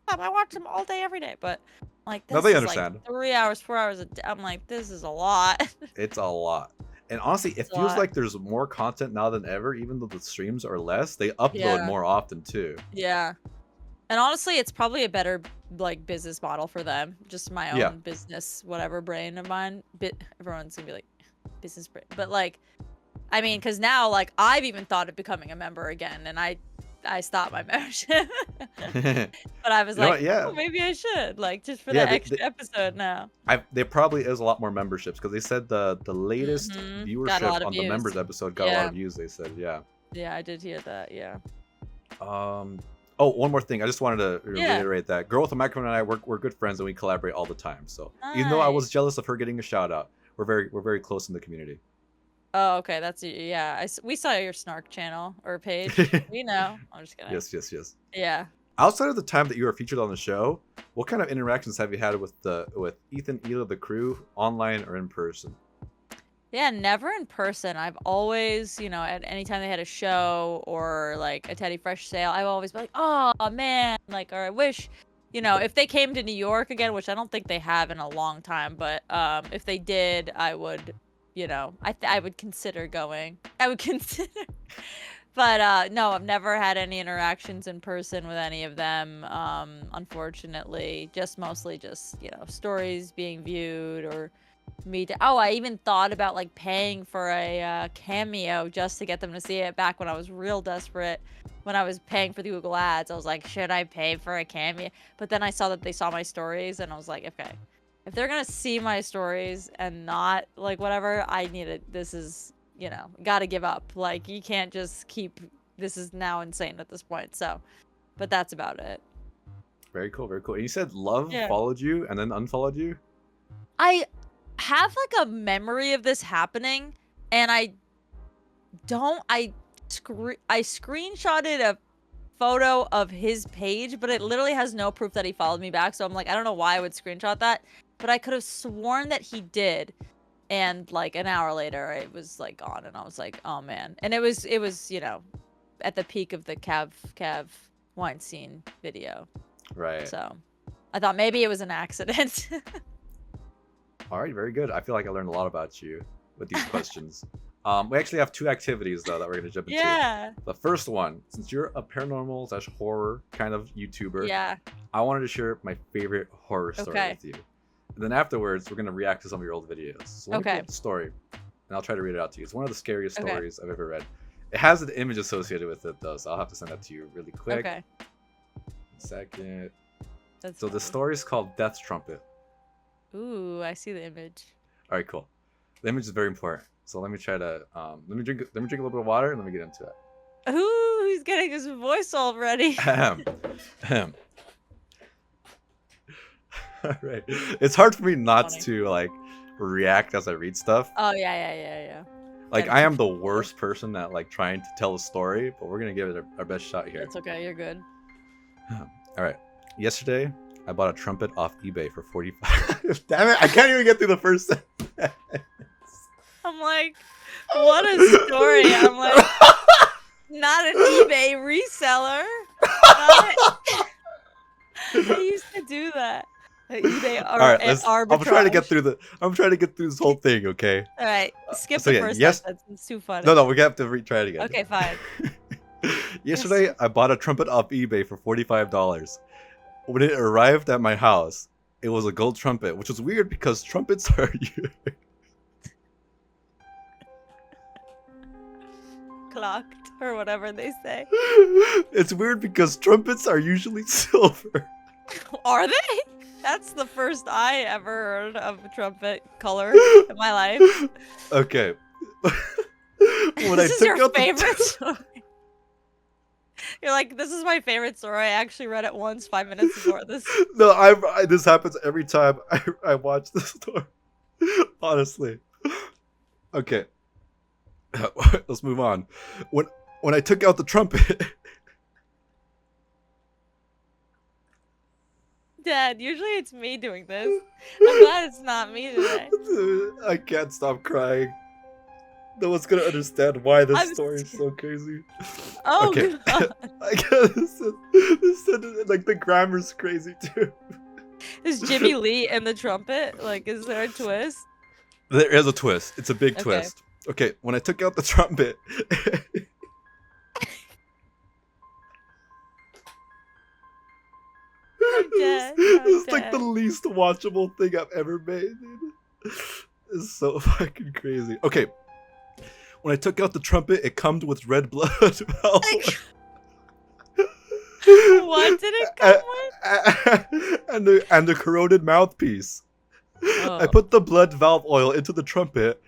I watch them all day, every day. But like, this No, they is understand. like 3 hours, 4 hours a day. I'm like, this is a lot. It's a lot. And honestly, it It's a feels lot. like there's more content now than ever, even though the streams are less. They upload Yeah. more often too. Yeah. And honestly, it's probably a better like business model for them. Just my own Yeah. business, whatever brain of mine. Everyone's gonna be like business brain, but like, I mean, because now like I've even thought of becoming a member again, and I stopped my membership. But I was You know like, what? Yeah. oh, maybe I should like just for Yeah, that they- extra episode now. There probably is a lot more memberships because they said the latest Mhm. Got a viewership lot of on the views. members episode got a lot Yeah. of views. They said, yeah. Yeah, I did hear that. Yeah. Oh, one more thing. I just wanted to Yeah. reiterate that Girl with a Microphone and I we're good friends and we collaborate all the time. So even though I was Nice. jealous of her getting a shout out, we're very close in the community. Oh, okay. That's yeah. We saw your snark channel or page. We know. I'm just kidding. Yes. Yeah. Outside of the time that you were featured on the show, what kind of interactions have you had with Ethan, Ela, the crew, online or in person? Yeah, never in person. I've always, at any time they had a show or like a Teddy Fresh sale, I've always been like, oh man, like, or I wish, if they came to New York again, which I don't think they have in a long time, but if they did, I would, I would consider going. I would consider. But no, I've never had any interactions in person with any of them. Unfortunately, mostly just stories being viewed or I even thought about like paying for a cameo just to get them to see it back when I was real desperate. When I was paying for the Google ads, I was like, should I pay for a cameo? But then I saw that they saw my stories and I was like, okay, if they're gonna see my stories and not like whatever, this is, gotta give up. Like you can't just this is now insane at this point. So, but that's about it. Very cool. And you said Love Yeah. followed you and then unfollowed you? I have like a memory of this happening and I screenshotted a photo of his page, but it literally has no proof that he followed me back. So I'm like, I don't know why I would screenshot that, but I could have sworn that he did. And like an hour later, it was like gone, and I was like, oh man. And it was at the peak of the Cav Weinstein video. Right. So I thought maybe it was an accident. All right, very good. I feel like I learned a lot about you with these questions. We actually have 2 activities though that we're gonna jump into. Yeah. The first one, since you're a paranormal / horror kind of YouTuber, Yeah. I wanted to share my favorite horror story Okay. with you. And then afterwards, we're gonna react to some of your old videos. So let me pull Okay. up the story, and I'll try to read it out to you. It's one of the scariest Okay. stories I've ever read. It has an image associated with it though, so I'll have to send that to you really quick. Okay. Second. That's So the funny. story is called Death Trumpet. Ooh, I see the image. All right, cool. The image is very important. So let me try to let me drink a little bit of water and let me get into it. Ooh, he's getting his voice already. Ahem. Ahem. All right. It's hard for me not Funny. to like react as I read stuff. Oh yeah. Like Gotta I am keep the it worst person at like trying to tell a story, but we're gonna give it our best shot here. It's okay. You're good. All right. Yesterday, I bought a trumpet off eBay for $45. Damn it! I can't even get through the first. I'm like, what a story. I'm like, not an eBay reseller. I used to do that. eBay All right, arbitrage. I'm trying to get through this whole thing, okay? All right, skip So the yeah, first yes- sentence. It's too funny. No, we have to retry it again. Okay, fine. Yesterday, I bought a trumpet off eBay for $45. When it arrived at my house, it was a gold trumpet, which was weird because trumpets are Clocked or whatever they say. It's weird because trumpets are usually silver. Are they? That's the first I ever heard of a trumpet color in my life. Okay. When This I is took your out favorite story. You're like, this is my favorite story. I actually read it once 5 minutes before this. No, this happens every time I watch this story. Honestly. Okay. Let's move on. When I took out the trumpet. Dad, usually it's me doing this. I'm glad it's not me today. I can't stop crying. No one's gonna understand why this I'm story is so crazy. Oh, Okay. God. I guess like the grammar's crazy too. Is Jimmy Lee in the trumpet? Like, is there a twist? There is a twist. It's a big Okay. twist. Okay, when I took out the trumpet. I'm dead. It's like the least watchable thing I've ever made, dude. It's so fucking crazy. Okay. When I took out the trumpet, it comes with red blood. What did it come with? and the corroded mouthpiece. Oh. I put the blood valve oil into the trumpet,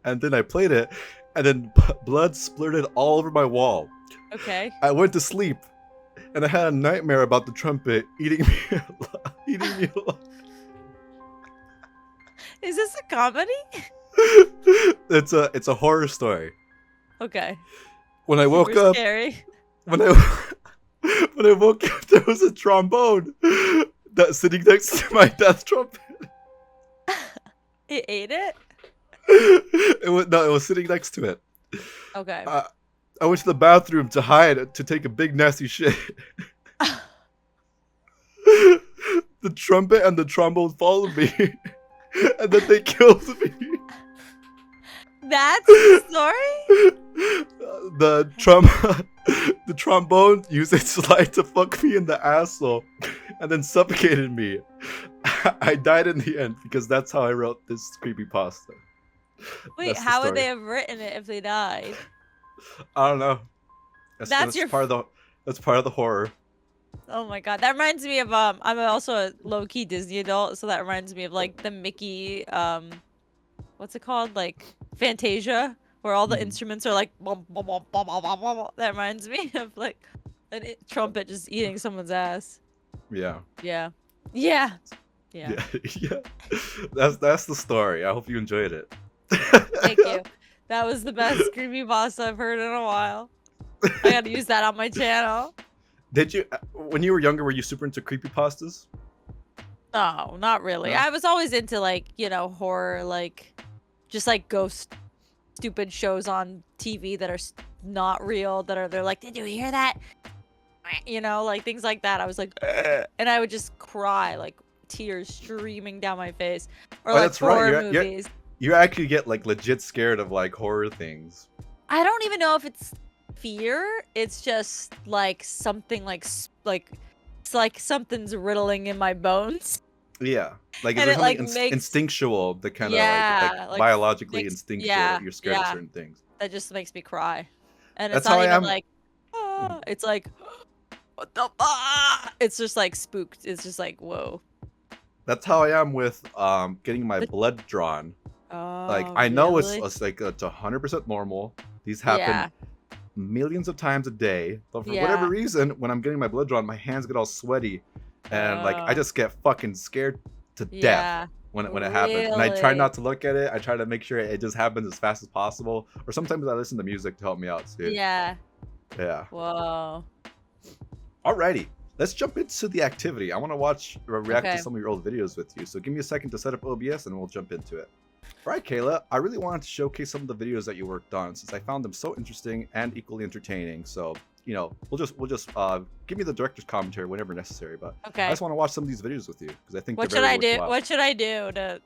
and then I played it, and then blood splurted all over my wall. Okay. I went to sleep, and I had a nightmare about the trumpet eating me alive. Is this a comedy? It's a horror story. Okay. When I woke Super up, Scary. when I woke up, there was a trombone that sitting next to my death trumpet. It ate it? It was sitting next to it. Okay. I went to the bathroom to hide to take a big nasty shit. The trumpet and the trombone followed me, and then they killed me. That's the story? The trombone used its light to fuck me in the asshole, and then suffocated me. I died in the end because that's how I wrote this creepypasta. Wait, That's the how would story. they have written it if they died? I don't know. That's your- part of the horror. Oh my god, that reminds me of I'm also a low-key Disney adult, so that reminds me of like the Mickey what's it called? Like Fantasia, where all the instruments are like bum, bum, bum, bum, bum, bum, bum. That reminds me of like a trumpet just eating someone's ass. Yeah. Yeah. Yeah. Yeah. Yeah. That's the story. I hope you enjoyed it. Thank you. That was the best creepypasta I've heard in a while. I gotta use that on my channel. Did you, when you were younger, were you super into creepypastas? No, not really. No? I was always into like, you know, horror, like just like ghost stupid shows on TV that are not real, they're like, did you hear that? You know, like things like that. I was like, "Ugh," and I would just cry, like tears streaming down my face. Or Oh, like that's right, horror you're- movies. You actually get like legit scared of like horror things. I don't even know if it's fear. It's just like something it's like something's riddling in my bones. Yeah. Like And is it, there something like, makes- instinctual that kind of Yeah, like, biologically makes- instinctual yeah, you're scared of yeah. certain things. That just makes me cry. And That's it's not how I even am. like, "Ah," it's like, what the fuck? It's just like spooked. It's just like, whoa. That's how I am with getting my But- blood drawn. Oh, Like I know really? it's like it's 100% normal. These happen Yeah. millions of times a day. But for Yeah. whatever reason, when I'm getting my blood drawn, my hands get all sweaty, and like I Oh. just get fucking scared to death Yeah. when it happens. And I try Really? not to look at it. I try to make sure it just happens as fast as possible. Or sometimes I listen to music to help me out too. Yeah. Yeah. Whoa. Alrighty. Let's jump into the activity. I want to watch or react Okay. to some of your old videos with you. So give me a second to set up OBS and we'll jump into it. Right, Kayla. I really wanted to showcase some of the videos that you worked on since I found them so interesting and equally entertaining. So, you know, we'll just give me the director's commentary whenever necessary. But Okay. I just want to watch some of these videos with you because I think What they're should very I do? worthwhile. What should I do to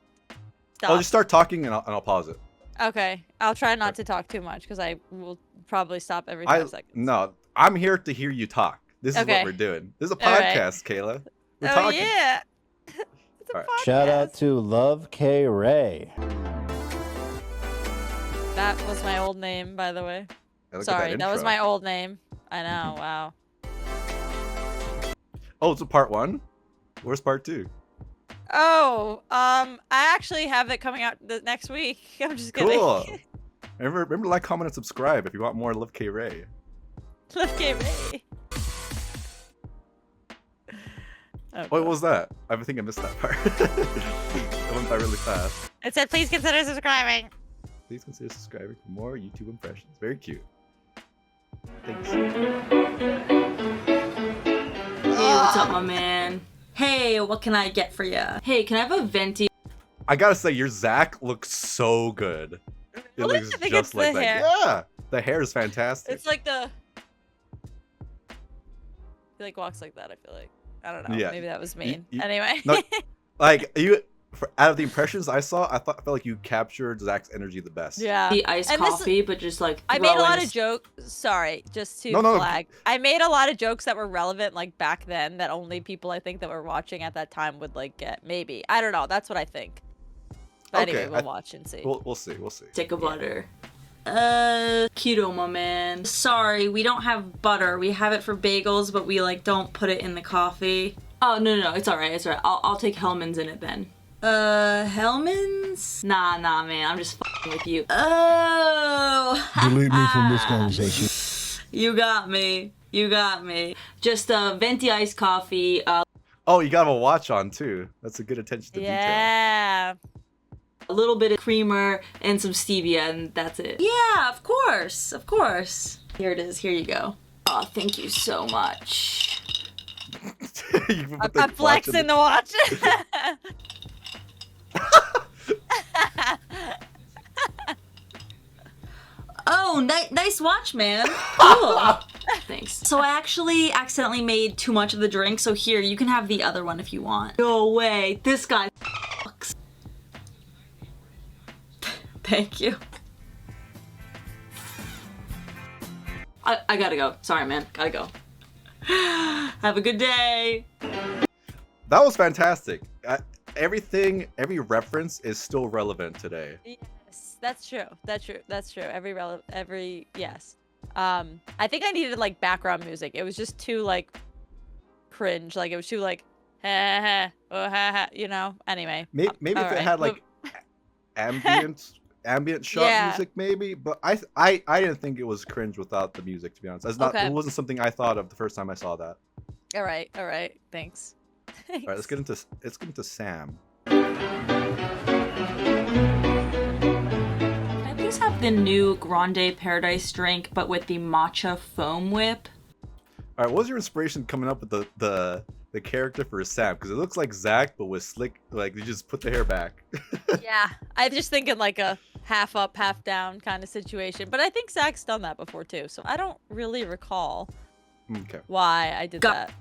stop? Oh, just start talking and I'll pause it. Okay. I'll try not to talk too much because I will probably stop every 5 seconds. No, I'm here to hear you talk. This is what we're doing. This is a All right. podcast, Kayla. We're Oh talking. yeah. It's a All right. podcast. Shout out to Love K Ray. That was my old name, by the way. Hey, look at Sorry, that was intro. my old name. I know. Wow. Oh, it's a part 1? Where's part 2? Oh, I actually have it coming out next week. I'm just kidding. Cool. remember to like, comment, and subscribe if you want more Love K Ray. Love Game A. Oh, What was that? I think I missed that part. It went by really fast. It said, please consider subscribing. Please consider subscribing for more YouTube impressions. Very cute. Thanks. Hey, what's up, my man? Hey, what can I get for you? Hey, can I have a venti? I gotta say, your Zach looks so good. It Really? looks I think just it's like the that. hair. Yeah, the hair is fantastic. It's like the... He like walks like that, I feel like. I don't know. Yeah. Maybe that was mean. you- Anyway. No, like out of the impressions I saw, I felt like you captured Zach's energy the best. Yeah. The iced And this- coffee, but just like I made a throw in lot of jokes. Sorry, just to No. flag. I made a lot of jokes that were relevant like back then that only people I think that were watching at that time would like get. Maybe. I don't know. That's what I think. But Okay, anyway, we'll watch and see. We'll see. We'll see. stick of butter. Keto, my man. Sorry, we don't have butter. We have it for bagels, but we like don't put it in the coffee. Oh no, it's alright. It's alright. I'll take Hellman's in it then. Hellman's? Nah, man. I'm just f***ing with you. Oh. Delete me from this conversation. You got me. Just venti iced coffee. Oh, you got a watch on too. That's a good attention to detail. Yeah. A little bit of creamer and some stevia, and that's it. Yeah, of course. Here it is. Here you go. Oh, thank you so much. I'm flexing the watch. Oh, nice watch, man. Cool. Thanks. So I actually accidentally made too much of the drink, so here, you can have the other one if you want. No way. This guy fucks. Thank you. I gotta go. Sorry, man. Gotta go. Have a good day. That was fantastic. Every reference is still relevant today. Yes, that's true. Yes. I think I needed like background music. It was just too like cringe. Like it was too like ha ha oh ha ha. You know. Anyway. Maybe if it alright. had like ambient shot music, maybe. But I didn't think it was cringe without the music. To be honest, it wasn't something I thought of the first time I saw that. All right. Thanks. All right, let's get into Sam. Can I please have the new Grande Paradise drink, but with the matcha foam whip? All right, what was your inspiration coming up with the character for Sam? Because it looks like Zach, but with slick, like you just put the hair back. Yeah, I just thinking like a half up, half down kind of situation. But I think Zach's done that before too, so I don't really recall Okay. why I did that.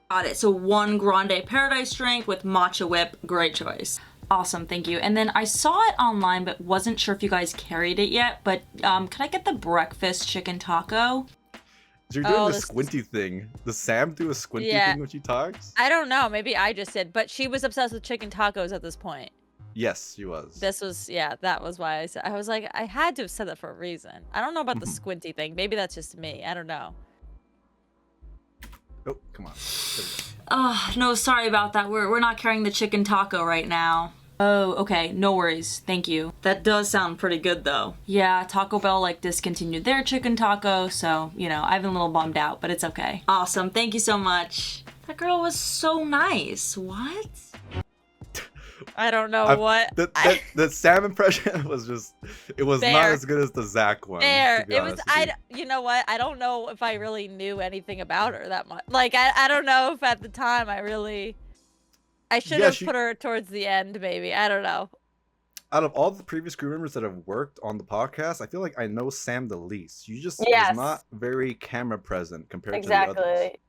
Got it. So one Grande Paradise drink with matcha whip. Great choice. Awesome, thank you. And then I saw it online, but wasn't sure if you guys carried it yet. But could I get the breakfast chicken taco? So you're doing Oh, the this- squinty thing. Does Sam do a squinty Yeah. thing when she talks? I don't know. Maybe I just did, but she was obsessed with chicken tacos at this point. Yes, she was. That was why I said. I was like, I had to have said that for a reason. I don't know about the squinty thing. Maybe that's just me. I don't know. Oh, come on. There we go. Oh, no, sorry about that. We're not carrying the chicken taco right now. Oh, okay. No worries. Thank you. That does sound pretty good, though. Yeah, Taco Bell, like, discontinued their chicken taco, so, you know, I've been a little bummed out, but it's okay. Awesome. Thank you so much. That girl was so nice. What? I don't know what. The Sam impression was just, it was not Fair. as good as the Zach one. There, to be it was. honest with you. You know what? I don't know if I really knew anything about her that much. Like, I don't know if at the time I should have put her towards the end. Maybe I don't know. out of all the previous crew members that have worked on the podcast, I feel like I know Sam the least. You just Yes. was not very camera present compared to the others. Exactly.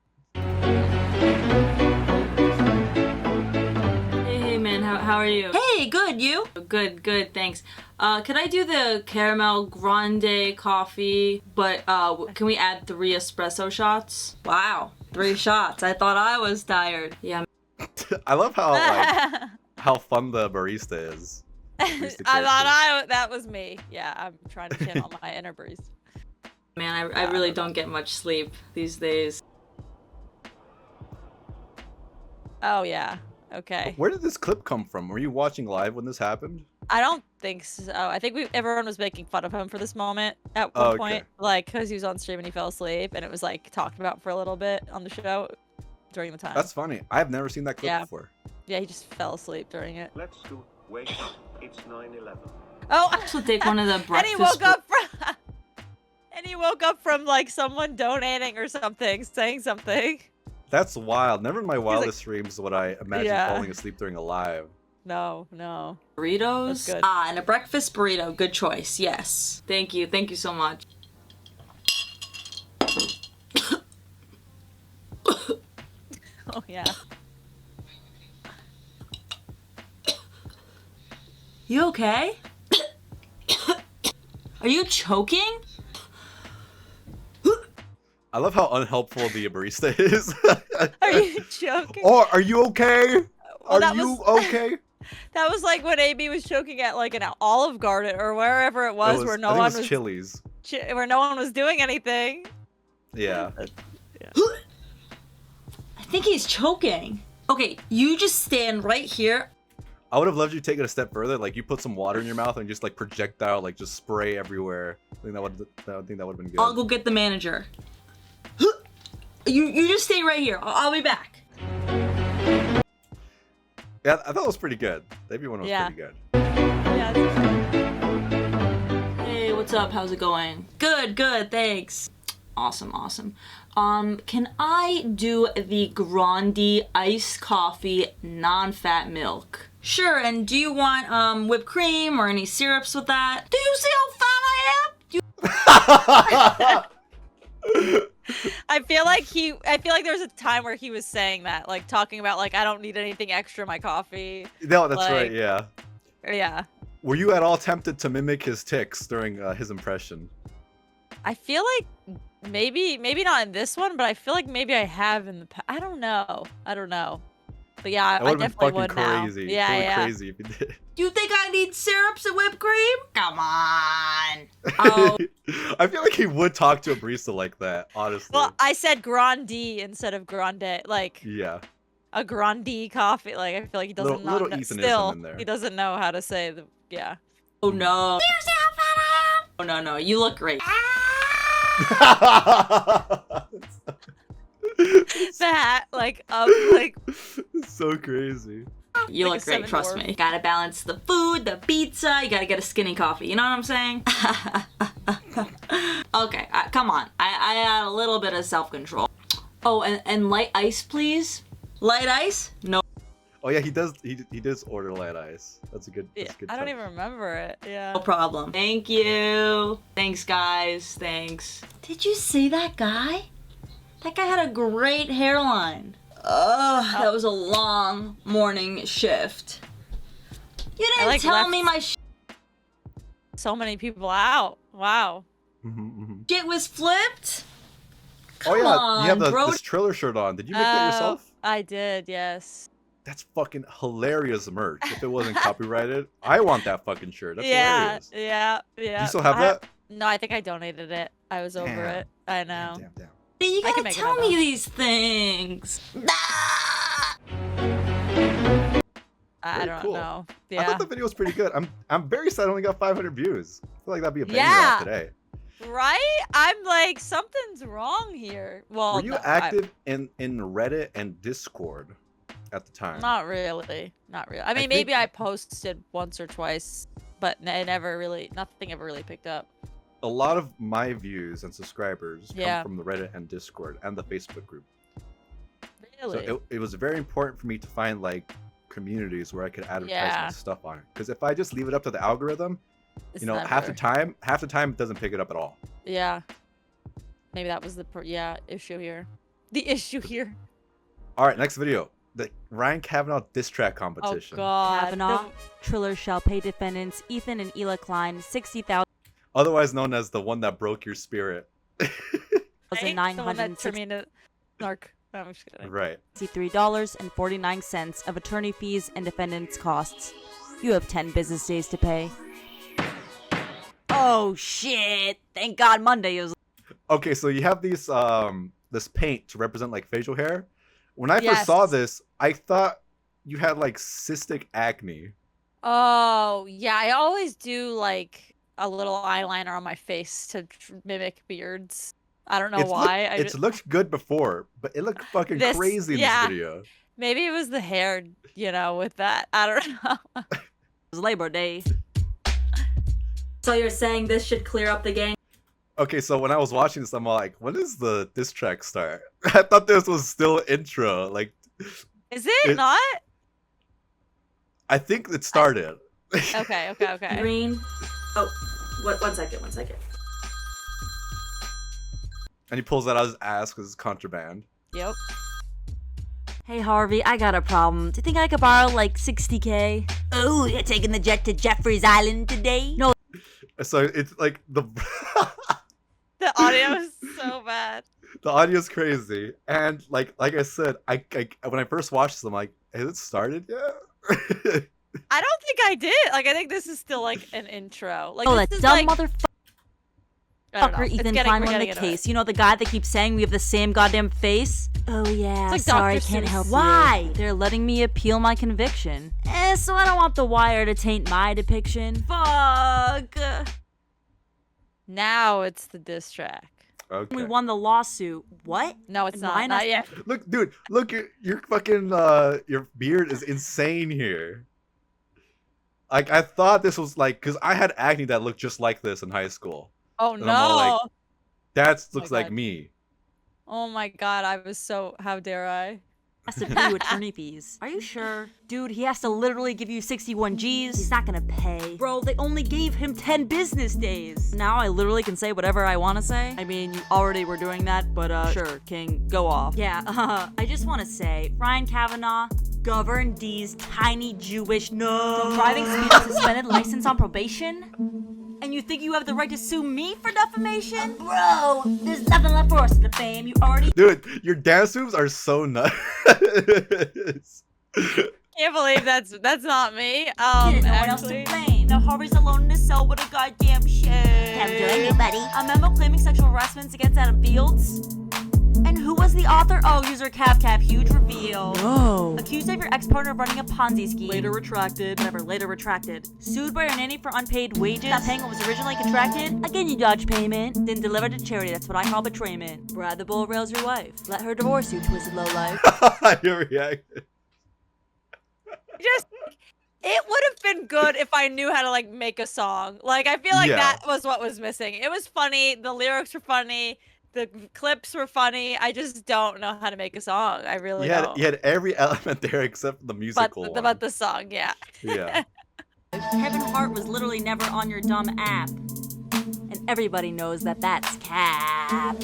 Hey man, how are you? Hey, good, you? Good, thanks. Could I do the caramel grande coffee, but can we add 3 espresso shots? Wow, 3 shots. I thought I was tired. Yeah. I love how like how fun the barista is. That was me. Yeah, I'm trying to channel my inner barista. Man, I really don't get much sleep these days. Oh yeah. Okay. Where did this clip come from? Were you watching live when this happened? I don't think so. I think everyone was making fun of him for this moment at one point, like because he was on stream and he fell asleep, and it was like talked about for a little bit on the show during the time. That's funny. I've never seen that clip before. Yeah, he just fell asleep during it. Let's go. Wake up. It's 9/11. Oh, Also take one of the breakfast. and he woke up from. And he woke up from like someone donating or something, saying something. That's wild. Never in my wildest dreams would I imagine Yeah. falling asleep during a live. No. Burritos. That's good. And a breakfast burrito. Good choice. Yes. Thank you so much. Oh yeah. You okay? Are you choking? I love how unhelpful the barista is. Are you joking? Or are you okay? Well, Are that you was- okay? That was like when AB was choking at like an Olive Garden or wherever it was, where I no think one it was was Chili's. where no one was doing anything. Yeah. I think he's choking. Okay, you just stand right here. I would have loved you to take it a step further. Like you put some water in your mouth and just like projectile, like just spray everywhere. I think that would have been good. I'll go get the manager. You just stay right here. I'll be back. Yeah, I thought it was pretty good. Maybe one was Yeah. pretty good. Yeah. Hey, what's up? How's it going? Good, thanks. Awesome. Can I do the grande iced coffee, non-fat milk? Sure, and do you want whipped cream or any syrups with that? Do you see how fat I am? I feel like there was a time where he was saying that, like talking about like I don't need anything extra in my coffee. No, that's Like- right. Yeah. Yeah. Were you at all tempted to mimic his tics during his impression? I feel like maybe not in this one, but I feel like maybe I have in the past. I don't know. But yeah, That I would have been definitely fucking would now. crazy. Yeah, Really yeah. crazy if you did. You think I need syrups and whipped cream? Come on. Oh, I feel like he would talk to a barista like that, honestly. Well, I said grande instead of grande, like Yeah. a grande coffee. Like I feel like he doesn't Little know. Ethanism Still, in there. he doesn't know how to say the yeah. oh no. Do you see how fat I am? Oh no, you look great. That like So crazy. You Like look a great, seven trust dwarf. me. Gotta balance the food, the pizza, you gotta get a skinny coffee, you know what I'm saying? Okay, come on. I had a little bit of self-control. Oh, and light ice, please? Light ice? No. Oh yeah, he does order light ice. That's a good. yeah. That's a good I don't touch. even remember it. Yeah. No problem. Thank you. Thanks, guys. Thanks. Did you see that guy? That guy had a great hairline. Ugh, that was a long morning shift. You didn't like, tell left- me my So many people out. Wow. shit was flipped? Oh yeah, Come you have on, bro. this Triller shirt on. Did you make that yourself? I did. Yes. That's fucking hilarious merch. If it wasn't copyrighted, I want that fucking shirt. That's hilarious. Yeah. Do you still have that? No, I think I donated it. I was over Damn. it. I know. Damn. You I can gotta make tell another. me these things. I Very don't cool. know. I Yeah. thought the video was pretty good. I'm very sad I only got 500 views. I feel like that'd be a banger Yeah. off today. Right? I'm like, something's wrong here. Well, Were you no, active in Reddit and Discord at the time? Not really. Not really. I mean, think- maybe I posted once or twice, but nothing ever really picked up. A lot of my views and subscribers Yeah. come from the Reddit and Discord and the Facebook group. Really? So it was very important for me to find like communities where I could advertise Yeah. my stuff on it. Because if I just leave it up to the algorithm, It's you know, half the never- time it doesn't pick it up at all. Yeah. Maybe that was the issue here. The issue here. All right, next video. The Ryan Kavanaugh diss track Oh competition. God. Kavanaugh, Triller shall pay defendants Ethan and Ela Klein Otherwise known as the one that broke your spirit. Someone that turned me into snark. No, I'm just kidding. Right. $63.49 of attorney fees and defendants' costs. You have 10 business days to pay. Oh shit! Thank God Monday is. Okay, so you have these this paint to represent like facial hair. When I first Yes. saw this, I thought you had like cystic acne. Oh yeah, I always do like a little eyeliner on my face to mimic beards. I don't know why. It's looked good before, but it looked fucking This- crazy in yeah. this video. Maybe it was the hair, you know, with that. I don't know. It was Labor Day. So you're saying this should clear up the gang? Okay, so when I was watching this, I'm like, when does the diss track start? I thought this was still intro. Like, Is it not? I think it started. Okay. Green. Oh, one second. And he pulls that out of his ass because it's contraband. Yep. Hey Harvey, I got a problem. Do you think I could borrow like 60K? Oh, you're taking the jet to Jeffrey's Island today? No. So it's like the The audio is so bad. the audio's crazy, and like I said, I when I first watched this, I'm like, has it started yet? I don't think I did. Like, I think this is still like an intro. Like, Oh, this that is dumb like, motherfucker I don't know. It's Ethan getting- Klein we're won the getting into it. case. You know the guy that keeps saying we have the same goddamn face? Oh yeah, like sorry, Dr. can't Seuss. help you. Why? They're letting me appeal my conviction. So I don't want the Wire to taint my depiction. Fuck. Now it's the diss track. Okay. We won the lawsuit. What? No, it's And not. why Not not- yet. Look, dude, look, your fucking your beard is insane here. Like I thought this was like, cause I had acne that looked just like this in high school. Oh And I'm all no. like, that my looks like God. me. Oh my God. I was so. How dare I? Has to pay you attorney fees. Are you sure? Dude, he has to literally give you 61 G's. He's not gonna pay. Bro, they only gave him 10 business days. Now I literally can say whatever I want to say. I mean, you already were doing that, but sure, King, go off. Yeah, I just want to say, Ryan Kavanaugh, govern D's tiny Jewish no. From driving speed on suspended license on probation? And you think you have the right to sue me for defamation? Bro, there's nothing left for us to defame. You already Dude, your dance moves are so nuts. Can't believe that's not me. did it, no one else to Actually. blame. Now Harvey's alone in his cell with a goddamn shame. Can't do it, buddy. A memo claiming sexual harassment against Adam Fields. And who was the author? Oh, user CapCap. Huge reveal. No. Accused of your ex-partner of running a Ponzi scheme. Later retracted. Whatever, later retracted. Sued by your nanny for unpaid wages. Not paying what was originally contracted. Again, you dodged payment. Then delivered to charity. That's what I call betrayment. Brad the Bull rails your wife. Let her divorce you, twisted lowlife. Your reaction. Just. It would have been good if I knew how to like make a song. Like I feel like Yeah. that was what was missing. It was funny. The lyrics were funny. The clips were funny. I just don't know how to make a song. I really don't. You had every element there except for the musical one. But the song, yeah. Yeah. Kevin Hart was literally never on your dumb app. And everybody knows that that's cap.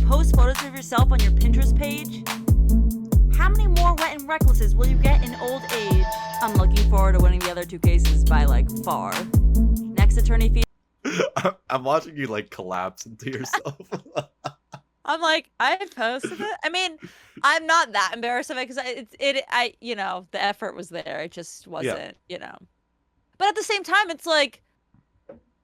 Post photos of yourself on your Pinterest page? How many more wet and recklesses will you get in old age? I'm looking forward to winning the other two cases by like far. Next attorney fee. I'm watching you like collapse into yourself. I'm like, I posted it. I mean, I'm not that embarrassed of it because I you know, the effort was there. It just wasn't, you know. But at the same time, it's like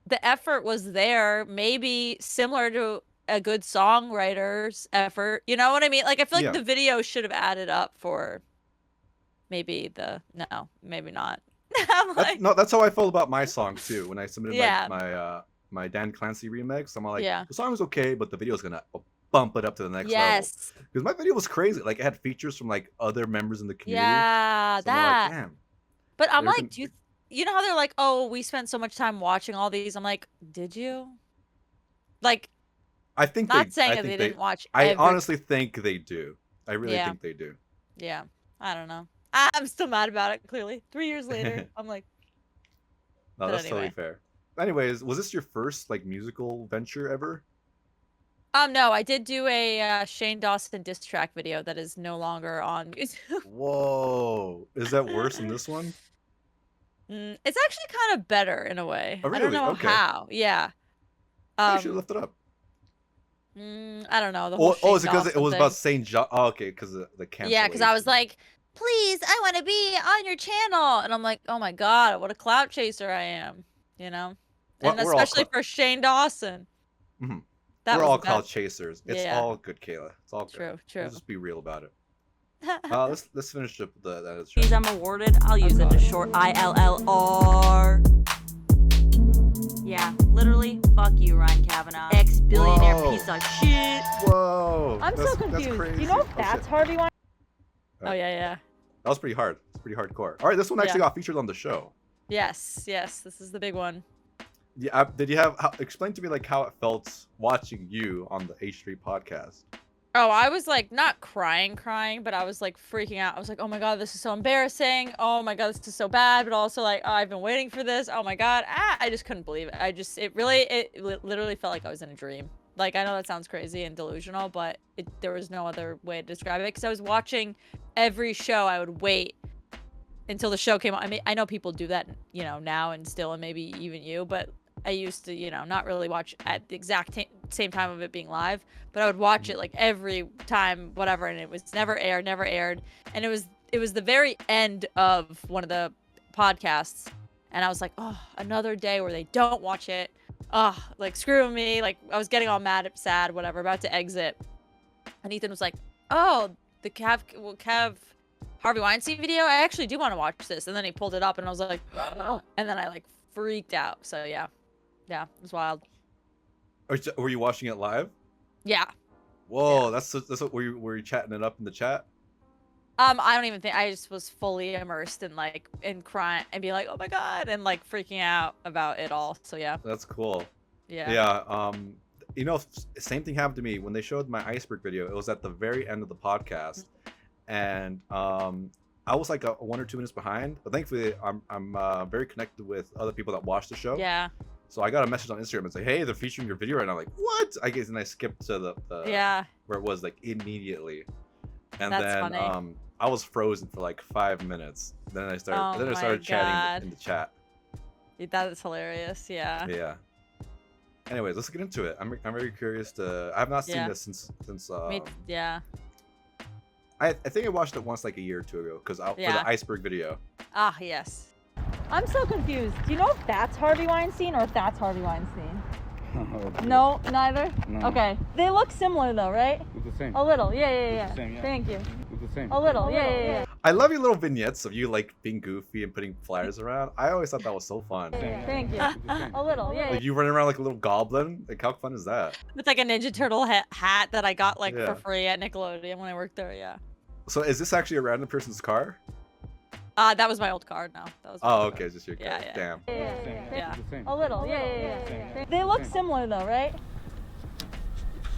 the effort was there, maybe similar to a good songwriter's effort. You know what I mean? Like, I feel like Yeah. the video should have added up for maybe maybe not. I'm like, That's how I felt about my song too. When I submitted Yeah. my Dan Clancy remix, I'm all like, Yeah. the song's okay, but the video's gonna bump it up to the next level. yes. Because my video was crazy. Like it had features from like other members in the community. Yeah, So I'm all that. like, damn. But I'm There's like, you know how they're like, oh, we spent so much time watching all these. I'm like, did you? Like, I think not saying I that think they didn't watch. I every... honestly think they do. I really Yeah. think they do. Yeah, I don't know. I'm still mad about it. Clearly, 3 years later, I'm like, No, But that's totally anyway. fair. Anyways, was this your first like musical venture ever? no, I did do a Shane Dawson diss track video that is no longer on YouTube. Whoa, is that worse than this one? It's actually kind of better in a way. Oh, I don't really? know Okay. how. Yeah. I should lift it up. I don't know. The whole Oh, is it Shane because it Dawson was thing. about St. John? Oh, okay, because the cancellation. Yeah, because I was like, please, I want to be on your channel. And I'm like, oh my God, what a clout chaser I am. You know? Well, And we're all especially for Shane Dawson. Mhm. That we're was all a bad- cloud chasers. It's Yeah. all good, Kayla. It's all good. True, true. Let's just be real about it. Oh, Let's finish up the Fees I'm awarded, I'll use it to short ILLR. Yeah, literally, fuck you, Ryan Kavanaugh. Ex-billionaire Whoa. piece of shit. Whoa. I'm so that's confused. crazy. Do you know if Oh, that's shit. Harvey Weinstein? yeah, yeah. That was pretty hard. It's pretty hardcore. All right, this one actually Yeah. got featured on the show. Yes, yes. This is the big one. Yeah, did you have explain to me like how it felt watching you on the H3 podcast? Oh, I was like not crying, but I was like freaking out. I was like, oh my God, this is so embarrassing. Oh my God, this is so bad. But also like, oh, I've been waiting for this. Oh my God. I just couldn't believe it. It literally felt like I was in a dream. Like, I know that sounds crazy and delusional, but there was no other way to describe it. Because I was watching every show. I would wait until the show came on. I mean, I know people do that, you know, now and still, and maybe even you, but I used to, you know, not really watch at the exact same time of it being live, but I would watch it like every time, whatever, and it was never aired. And it was the very end of one of the podcasts, and I was like, oh, another day where they don't watch it. Oh, like screw me. Like I was getting all mad, sad, whatever, about to exit. And Ethan was like, oh, the Cav Harvey Weinstein video? I actually do want to watch this. And then he pulled it up and I was like, oh, and then I like freaked out. So yeah. Yeah, it was wild. Were you watching it live? Yeah. Whoa, Yeah. that's what were you chatting it up in the chat? I don't even think I just was fully immersed in crying and being like, oh my God, and like freaking out about it all. So yeah. That's cool. Yeah. Yeah. You know, same thing happened to me when they showed my iceberg video. It was at the very end of the podcast, and I was like 1 or 2 minutes behind. But thankfully, I'm very connected with other people that watch the show. Yeah. So I got a message on Instagram and say, "Hey, they're featuring your video right now." I'm like, what? I guess, and I skipped to the Yeah. where it was like immediately, and That's then funny. I was frozen for like 5 minutes. Then I started Oh my chatting God. in the chat. That is hilarious. Yeah. Yeah. Anyways, let's get into it. I'm very curious to. I have not seen Yeah. this since Yeah. I think I watched it once like a year or two ago because for Yeah. the iceberg video. Ah, yes. I'm so confused. Do you know if that's Harvey Weinstein or if that's Harvey Weinstein? No, neither? No. Okay. They look similar though, right? It's the same. A little. Yeah. It's the same, yeah. Thank you. It's the same. A little. Yeah. I love your little vignettes of you like being goofy and putting flyers around. I always thought that was so fun. Thank you. It's the same. A little. Yeah. Like you running around like a little goblin. Like how fun is that? It's like a Ninja Turtle hat that I got like Yeah. for free at Nickelodeon when I worked there. Yeah. So is this actually a random person's car? That was my old card now. That was my Oh, old okay, it's just your car. Yeah, yeah. Damn. Yeah. It's the same. A little. Yeah. They look similar though, right?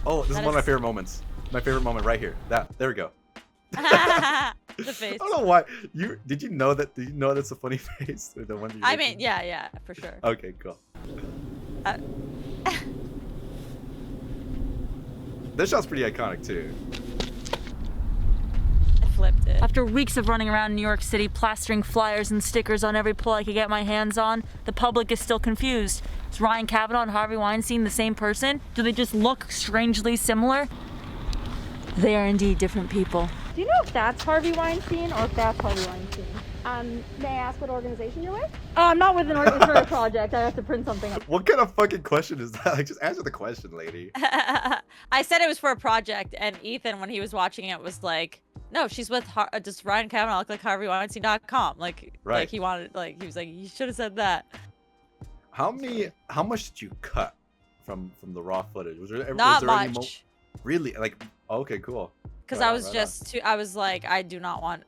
Oh, this is That one of my is- favorite moments. My favorite moment right here. There we go. card. The face. I don't know why. Did you know that? Did you know that's a funny face? Or the one that you're I making? mean, yeah, for sure. Okay, cool. Uh, This shot's pretty iconic too. I flipped it. After weeks of running around New York City plastering flyers and stickers on every pole I could get my hands on, the public is still confused. Is Ryan Kavanaugh and Harvey Weinstein the same person? Do they just look strangely similar? They are indeed different people. Do you know if that's Harvey Weinstein or if that's Harvey Weinstein? May I ask what organization you're with? I'm not with an it's for a project. I have to print something. What kind of fucking question is that? Like, just answer the question, lady. I said it was for a project, and Ethan, when he was watching it, was like, "No, she's with just Ryan Kavanaugh, look like HarveyWeinstein.com." Like, Right. like he wanted, like he was like, "You should have said that." How much did you cut from the raw footage? Was there Not was there any much, really like? Okay, cool. because Right I on, was right just too. I was like, I do not want.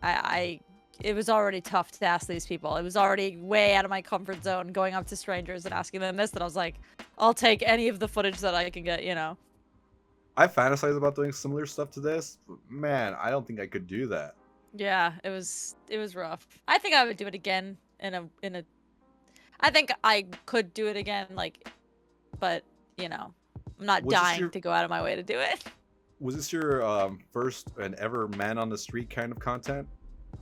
It was already tough to ask these people. It was already way out of my comfort zone going up to strangers and asking them this. That I was like, I'll take any of the footage that I can get. You know. I fantasize about doing similar stuff to this, but man, I don't think I could do that. Yeah, it was rough. I think I would do it again I think I could do it again, like, but you know, I'm not Was this dying your- to go out of my way to do it. Was this your first and ever man on the street kind of content?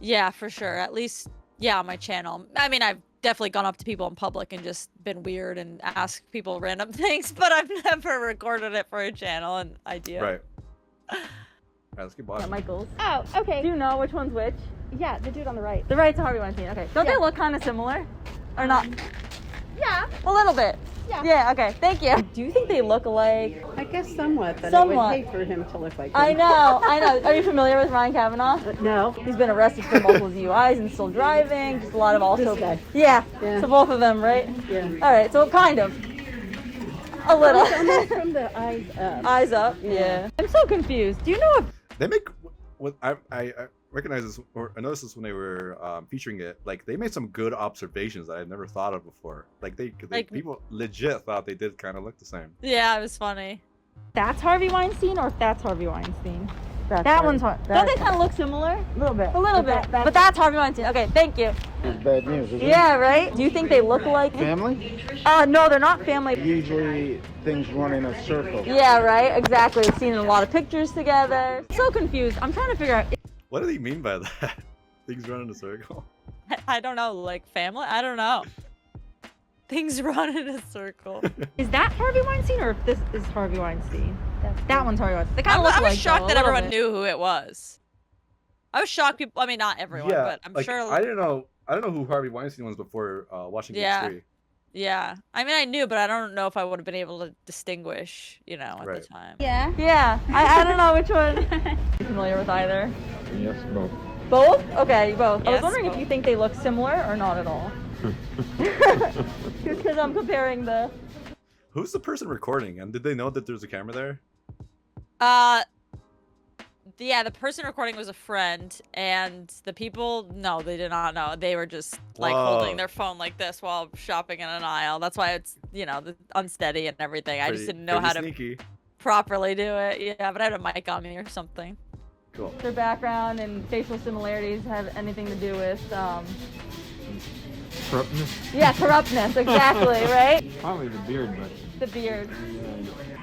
Yeah, for sure. At least, yeah, on my channel. I mean, I've definitely gone up to people in public and just been weird and asked people random things, but I've never recorded it for a channel and idea. Right. Alright, let's keep watching. Michael's. Oh, okay. Do you know which one's which? Yeah, the dude on the right. The right's Harvey Weinstein. Okay. Don't they look kind of similar? Or not? Yeah. A little bit. Yeah. Yeah, okay. Thank you. Do you think they look alike? I guess somewhat, but I Somewhat. would hate for him to look like him. I know. Are you familiar with Ryan Kavanaugh? No. He's been arrested for multiple DUIs and still driving. Just a lot of also. This guy. Yeah. Yeah. So both of them, right? Yeah. All right. So kind of. A little. Almost from the eyes up. Eyes up. Yeah. I'm so confused. Do you know if They make what I recognize this, or I noticed this when they were featuring it. Like they made some good observations that I'd never thought of before. Like Like- people legit thought they did kind of look the same. Yeah, it was funny. that's Harvey Weinstein or if that's Harvey Weinstein? That one's Harvey. Don't they kind of look similar? A little bit. A little bit. But that's Harvey Weinstein. Okay, thank you. It's bad news, isn't Yeah, right? Do you think they look alike? it? Family? No, they're not family. Usually things run in a circle. Yeah, right? Exactly. I've seen a lot of pictures together. So confused. I'm trying to figure out. What do they mean by that? Things run in a circle. I don't know, like family? I don't know. Things run in a circle. Is that Harvey Weinstein or if this is Harvey Weinstein? That one's Harvey Weinstein. They kind of look I was alike. shocked though, that a little everyone bit. knew who it was. I was shocked people, I mean, not everyone, but I'm like, sure. I didn't know who Harvey Weinstein was before watching Yeah. H3. Yeah. I mean, I knew, but I don't know if I would have been able to distinguish, you know, at Right. the time. Yeah. Yeah, I don't know which one. You familiar with either? Yes, both. Both? Okay, both. I was Yes, wondering if both. you think they look similar or not at all. Just because I'm comparing the. Who's the person recording? And did they know that there's a camera there? Yeah, the person recording was a friend, and the people, no, they did not know. They were just like Whoa. holding their phone like this while shopping in an aisle. That's why it's, you know, unsteady and everything. I just didn't know how to sneaky. properly do it. Yeah, but I had a mic on me or something. Cool. Their background and facial similarities have anything to do with, Corruptness? yeah, corruptness, exactly, right? Probably the beard, but The beard.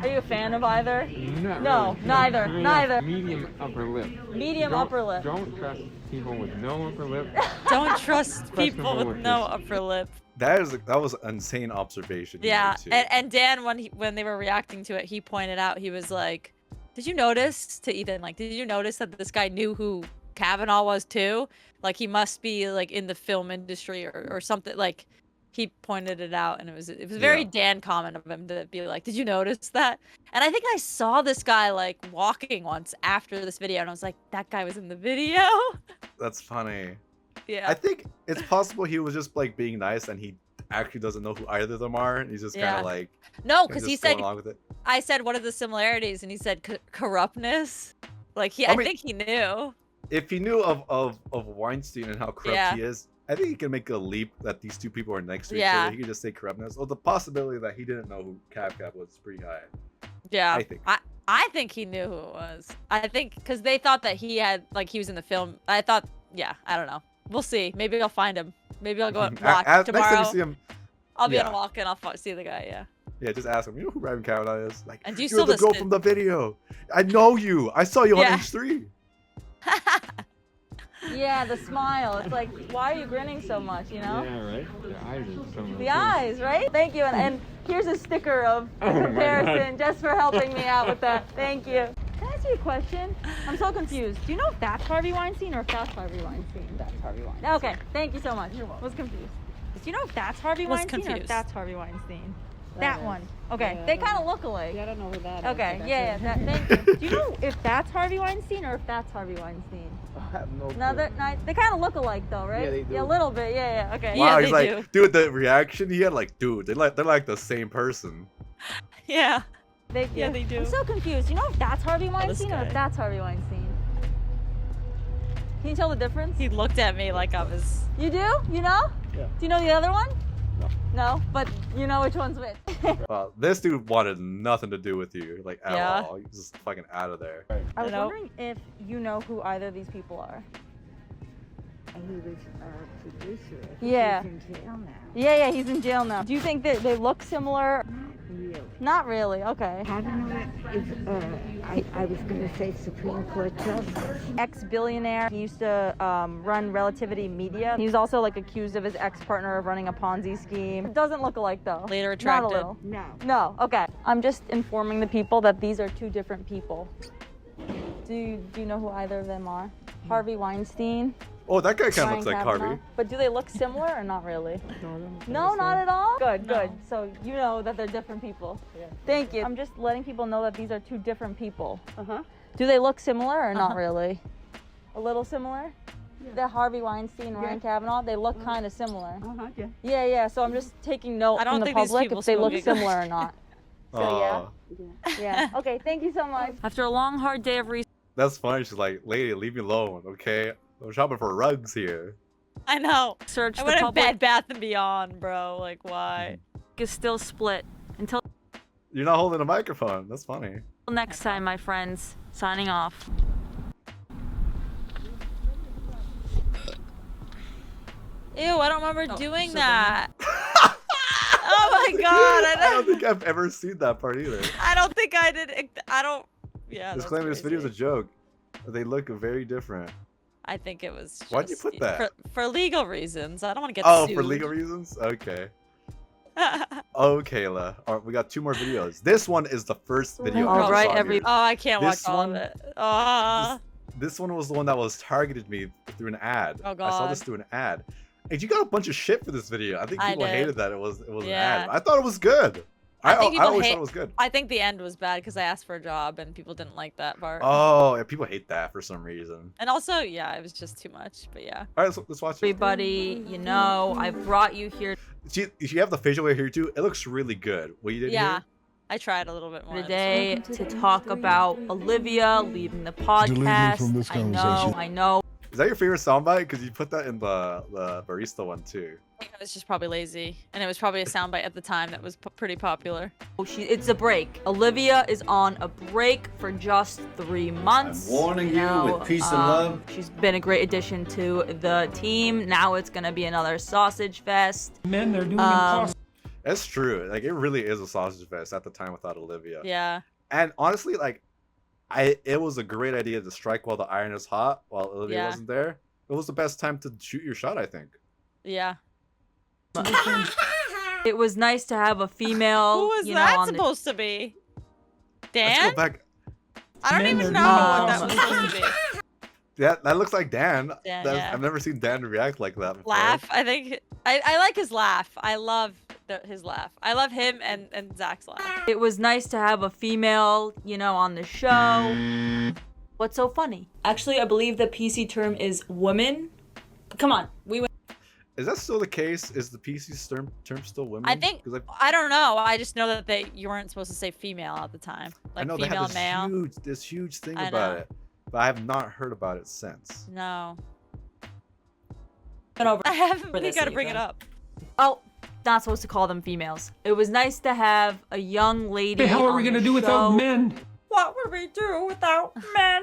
Are you a fan of either? not No, really. neither, I mean, neither. Medium upper lip. Medium Don't- upper lip. Don't trust people with no upper lip. Don't trust people Questionable with with no this. upper lip. That was an insane observation. you Yeah, made, too. and Dan, when they were reacting to it, he pointed out, he was like, did you notice, to Ethan, like, did you notice that this guy knew who Kavanaugh was too? Like, he must be like in the film industry or something. Like, he pointed it out, and it was very Yeah. Dan comment of him to be like, did you notice that? And I think I saw this guy like walking once after this video, and I was like, that guy was in the video. That's funny. Yeah. I think it's possible he was just like being nice and he actually doesn't know who either of them are. And he's just kind Yeah. of like No, he's because he just said, going along with it. I said, what are the similarities? And he said corruptness. Like, I I mean- think he knew. If he knew of Weinstein and how corrupt Yeah. he is, I think he can make a leap that these two people are next to each Yeah. other. He could just say corruptness. Well, the possibility that he didn't know who Cav was pretty high. Yeah. I think. I think he knew who it was. I think because they thought that he had, like, he was in the film. I thought, yeah, I don't know. We'll see. Maybe I'll find him. Maybe I'll go and watch Next tomorrow. time you see him, I'll be on yeah. a walk and I'll see the guy. Yeah. yeah, just ask him. You know who Ryan Kavanaugh is? Like, And do you you're still the girl listen? from the video. I know you. I saw you Yeah. on H3. Yeah, the smile. It's like, why are you grinning so much, you know? Yeah, right? The eyes are similar. The too. eyes, right? Thank you. And here's a sticker of Oh my comparison God. just for helping me out with that. Thank you. Can I ask you a question? I'm so confused. Do you know if that's Harvey Weinstein or if that's Harvey Weinstein? That's Harvey Weinstein. Okay, thank you so much. Was confused. Do you know if that's Harvey Was Weinstein or if confused. that's Harvey Weinstein? That That is. one. Okay, Yeah, they I don't kind of know. look alike. Yeah, I don't know who that is. Okay, but yeah, that's yeah, it. thank you. Do you know if that's Harvey Weinstein or if that's Harvey Weinstein? I have no No, they kind of look alike though, right? Yeah, they do. Yeah, a little bit. Yeah, yeah. Okay. Yeah, Wow, they he's like, do. dude, the reaction he had, like, dude, they're like the same person. Yeah. Thank you. Yeah, they do. I'm so confused. You know if that's Harvey this Weinstein or guy. if that's Harvey Weinstein? Can you tell the difference? He looked at me like I was. You do? You know? Yeah. Do you know the other one? No. No, but you know which one's which. Well, this dude wanted nothing to do with you, like, at Yeah. all. He was just fucking out of there. I was know. wondering if you know who either of these people are. He was a producer. Yeah. He's in jail now. Yeah, he's in jail now. Do you think that they look similar? Really. Not really. Okay. How do you know that is, I was going to say Supreme Court Justice. Ex-billionaire. He used to run Relativity Media. He was also like accused of his ex-partner of running a Ponzi scheme. It doesn't look alike though. Later Not a attracted. little. No. No. Okay. I'm just informing the people that these are two different people. Do you know who either of them are? Harvey Weinstein. Oh, that guy kind of Ryan looks like Kavanaugh. Harvey. But do they look similar or not really? No, not at all? Good, No. good. So you know that they're different people. Yeah. Thank you. I'm just letting people know that these are two different people. Uh-huh. Do they look similar or not really? A little similar? Yeah. The Harvey Weinstein, Ryan Yeah. Kavanaugh, they look kind of similar. Uh-huh, yeah. Yeah. So I'm just taking note I don't from the think these public people if they smoke look it. similar or not. So Aw. yeah. Okay, thank you so much. After a long, hard day of research. That's funny. She's like, lady, leave me alone, okay? I'm shopping for rugs here. I know. Search I the went to public Bed Bath & Beyond, bro. Like, why? is still split. Until You're not holding a microphone. That's funny. next time, my friends. Signing off. Ew, I don't remember doing so that. Oh my god, I don't think I've ever seen that part either. I don't think I did. I don't. Yeah. Just that's claiming this video is a crazy. joke. They look very different. I think it was. Why'd you just put that? For legal reasons. I don't want to get Oh, sued. for legal reasons? Okay. Oh, Kayla. All right, we got 2 more videos. This one is the first video. All I right, saw every. here. Oh, I can't watch This all one- of it. This one was the one that was targeted me through an ad. Oh, I saw this God. through an ad. And you got a bunch of shit for this video. I think I people did. hated that it was Yeah. an ad. I thought it was good. I think I people always hate- thought it was good. I think the end was bad because I asked for a job and people didn't like that part. Oh, yeah, people hate that for some reason. And also, yeah, it was just too much. But yeah. All right, let's watch it. Everybody, you know, I brought you here If you have the facial hair here too, it looks really good. What you did Yeah. here? I tried a little bit more. today to talk about Olivia leaving the podcast. from this I know. Is that your favorite soundbite? Because you put that in the barista one too. I was just probably lazy, and it was probably a soundbite at the time that was pretty popular. It's a break. Olivia is on a break for just 3 months. I'm warning you with peace and love. She's been a great addition to the team. Now it's gonna be another sausage fest. Men, they're doing That's true. Like it really is a sausage fest at the time without Olivia. Yeah. And honestly, like, it was a great idea to strike while the iron is hot, while Olivia Yeah. wasn't there. It was the best time to shoot your shot, I think. Yeah. It was nice to have a female. Who was you know, that on the supposed to be? Let's Dan? go back. I don't even know doing what that was supposed to be. Yeah, that looks like Dan. Dan, That's- yeah. I've never seen Dan react like that before. Laugh. I think I like his laugh. I love his laugh. I love him and Zach's laugh. It was nice to have a female, you know, on the show. What's so funny? Actually, I believe the PC term is woman. Come on, we went. Is that still the case? Is the PC term still women? I think 'Cause I don't know. I just know that you weren't supposed to say female at the time. I Like know they female have male. this huge thing I about know. it, but I have not heard about it since. No. over I haven't for really this got to bring it either. up. Oh, not supposed to call them females. It was nice to have a young lady. on the show. men? What would we do without men?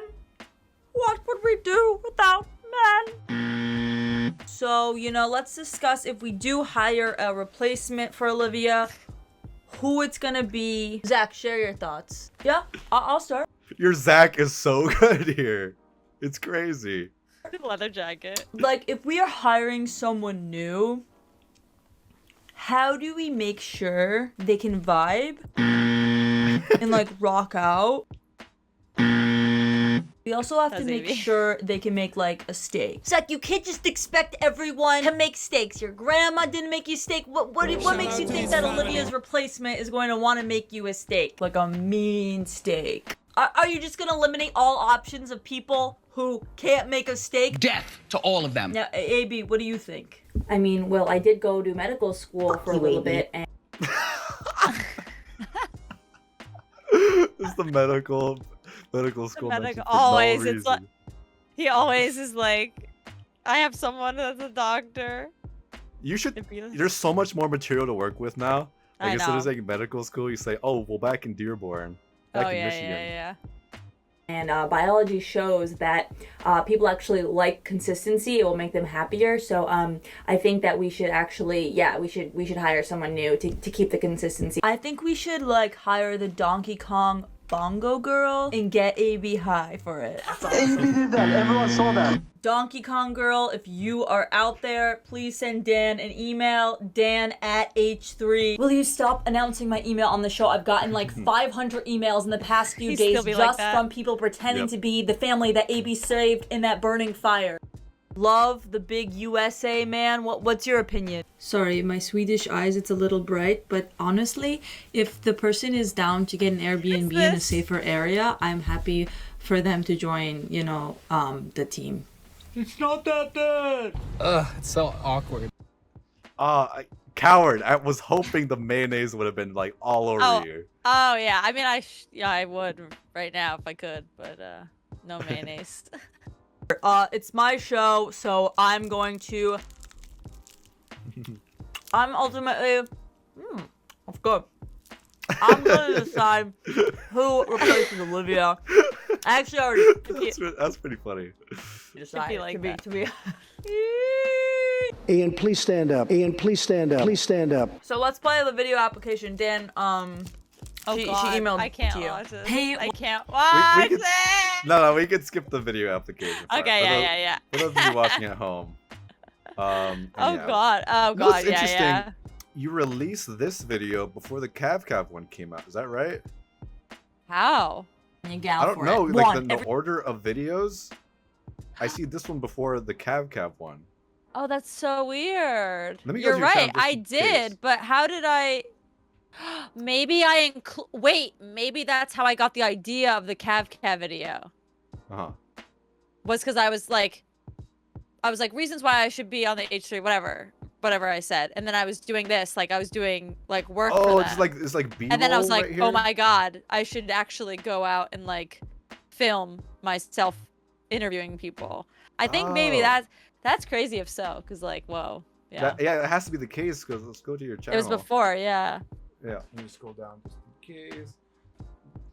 What would we do without men? So, you know, let's discuss if we do hire a replacement for Olivia, who it's gonna be. Zach, share your thoughts. Yeah, I'll start. Your Zach is so good here. It's crazy. Leather jacket. Like, if we are hiring someone new, how do we make sure they can vibe and like rock out? We also have to That's make Amy. sure they can make like a steak. Zach, you can't just expect everyone to make steaks. Your grandma didn't make you steak. What makes you think that Olivia's replacement is going to want to make you a steak? Like a mean steak. Are you just going to eliminate all options of people who can't make a steak? Death to all of them. Now, AB, what do you think? I mean, well, I did go to medical school for a little bit, and It's the medical school. mention medical- for no always, it's like- reason. He always is like, I have someone that's a doctor. You should. It'd be like- There's so much more material to work with now. Like I instead of know. saying medical school, you say, "Oh, well, back in Dearborn, back Oh in yeah, Michigan." yeah, yeah. And biology shows that people actually like consistency. It will make them happier. So I think that we should actually, we should hire someone new to keep the consistency. I think we should like hire the Donkey Kong Bongo Girl and get AB high for it. AB did that. Everyone saw that. Donkey Kong Girl, if you are out there, please send Dan an email, dan@h3. Will you stop announcing my email on the show? I've gotten like 500 emails in the past few days just from people pretending to be the family that AB saved in that burning fire. Love the big USA man. What's your opinion? Sorry, my Swedish eyes, it's a little bright, but honestly, if the person is down to get an Airbnb in a safer area, I'm happy for them to join, you know, the team. It's not that bad. Ugh, it's so awkward. Coward. I was hoping the mayonnaise would have been like all over you. Oh yeah, I mean I would right now if I could, but no mayonnaise. It's my show, so I'm going to. I'm ultimately. That's good. I'm going to decide who replaces Olivia. I actually already. That's pretty funny. Decide to be. Ian, please stand up. Ian, please stand up. Please stand up. So let's play the video application. Dan, she emailed I can't to you. watch this. Hey, I can't watch it. No, we could skip the video application. Okay, yeah. For those of you watching at home. Oh god, yeah. You released this video before the Cav one came out. Is that right? How? I don't know. Like the order of videos. I see this one before the Cav one. Oh, that's so weird. Let me You're right. I did, but how did I? Maybe wait. Maybe that's how I got the idea of the Cav video. Was because I was like, reasons why I should be on the H3, whatever I said, and then I was doing this, like I was doing like work. Oh, for them. it's like B-roll. And then I was like, right here? oh my god, I should actually go out and like film myself interviewing people. I think maybe that's crazy if so, because like, whoa, yeah. Yeah, it has to be the case because let's go to your channel. It was before, yeah. Yeah, let me scroll down just in case.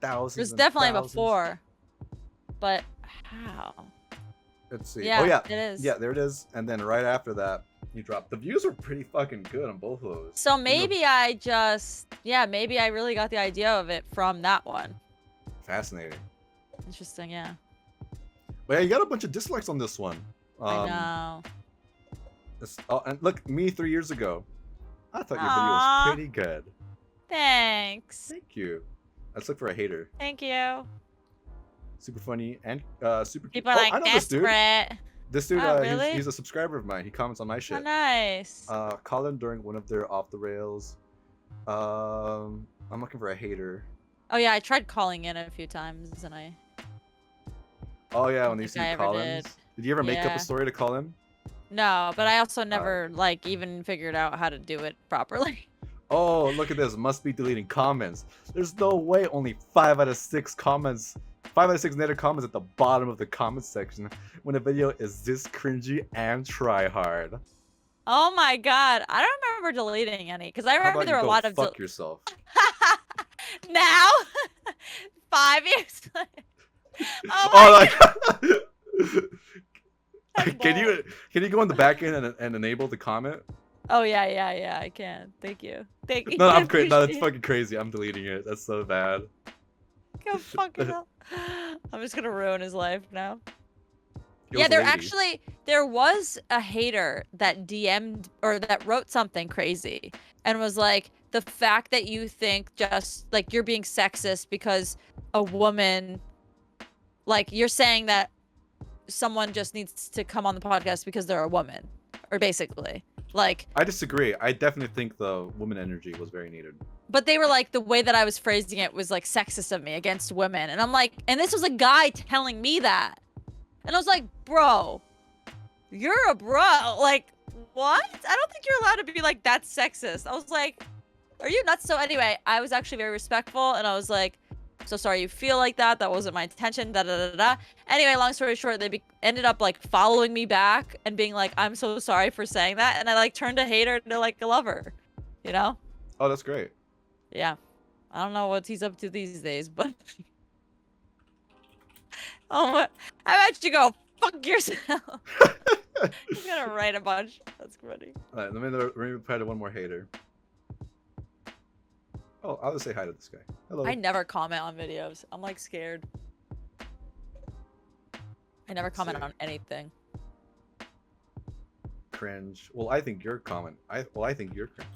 Thousands. It was definitely before, but how? Let's see. Yeah, oh yeah, it is. Yeah, there it is. And then right after that, you dropped. The views were pretty fucking good on both of those. So maybe maybe I really got the idea of it from that one. Fascinating. Interesting, yeah. But yeah, you got a bunch of dislikes on this one. I know. And look, me 3 years ago, I thought your video was pretty good. Thanks. Thank you. Let's look for a hater. Thank you. Super funny and super cute. People are like I know desperate. This dude, really? he's a subscriber of mine. He comments on my shit. Oh, nice. Call him during one of their off the rails. I'm looking for a hater. Oh yeah, I tried calling in a few times and I. Oh yeah, when you see Collins. Did you ever make up Yeah. a story to call him? No, but I also never like even figured out how to do it properly. Oh, look at this. Must be deleting comments. There's no way only 5 out of 6 comments, 5 out of 6 negative comments at the bottom of the comment section when a video is this cringy and try hard. Oh my god, I don't remember deleting any because I remember there were a lot of. Fuck yourself. Now, 5 years later. Oh like, can you go on the back end and enable the comment? Oh yeah, I can. Thank you. No, I'm crazy. No, that's fucking crazy. I'm deleting it. That's so bad. Go fuck yourself. I'm just gonna ruin his life now. Yeah, there was a hater that DM'd or that wrote something crazy and was like, the fact that you think just like you're being sexist because a woman, like you're saying that someone just needs to come on the podcast because they're a woman, or basically like. I disagree. I definitely think the woman energy was very needed. But they were like, the way that I was phrasing it was like sexist of me against women, and I'm like, and this was a guy telling me that. And I was like, bro, you're a bro. Like, what? I don't think you're allowed to be like, that's sexist. I was like, are you nuts? So anyway, I was actually very respectful. And I was like, so sorry you feel like that. That wasn't my intention. Da da da da. Anyway, long story short, they ended up like following me back and being like, I'm so sorry for saying that. And I like turned a hater into like a lover, you know? Oh, that's great. Yeah. I don't know what he's up to these days, but... Oh, how about you go fuck yourself? He's gonna write a bunch. That's funny. Alright, let me reply to one more hater. Oh, I'll just say hi to this guy. Hello. I never comment on videos. I'm like scared. I never comment on anything. Cringe. Well, I think you're common. I think you're cringe.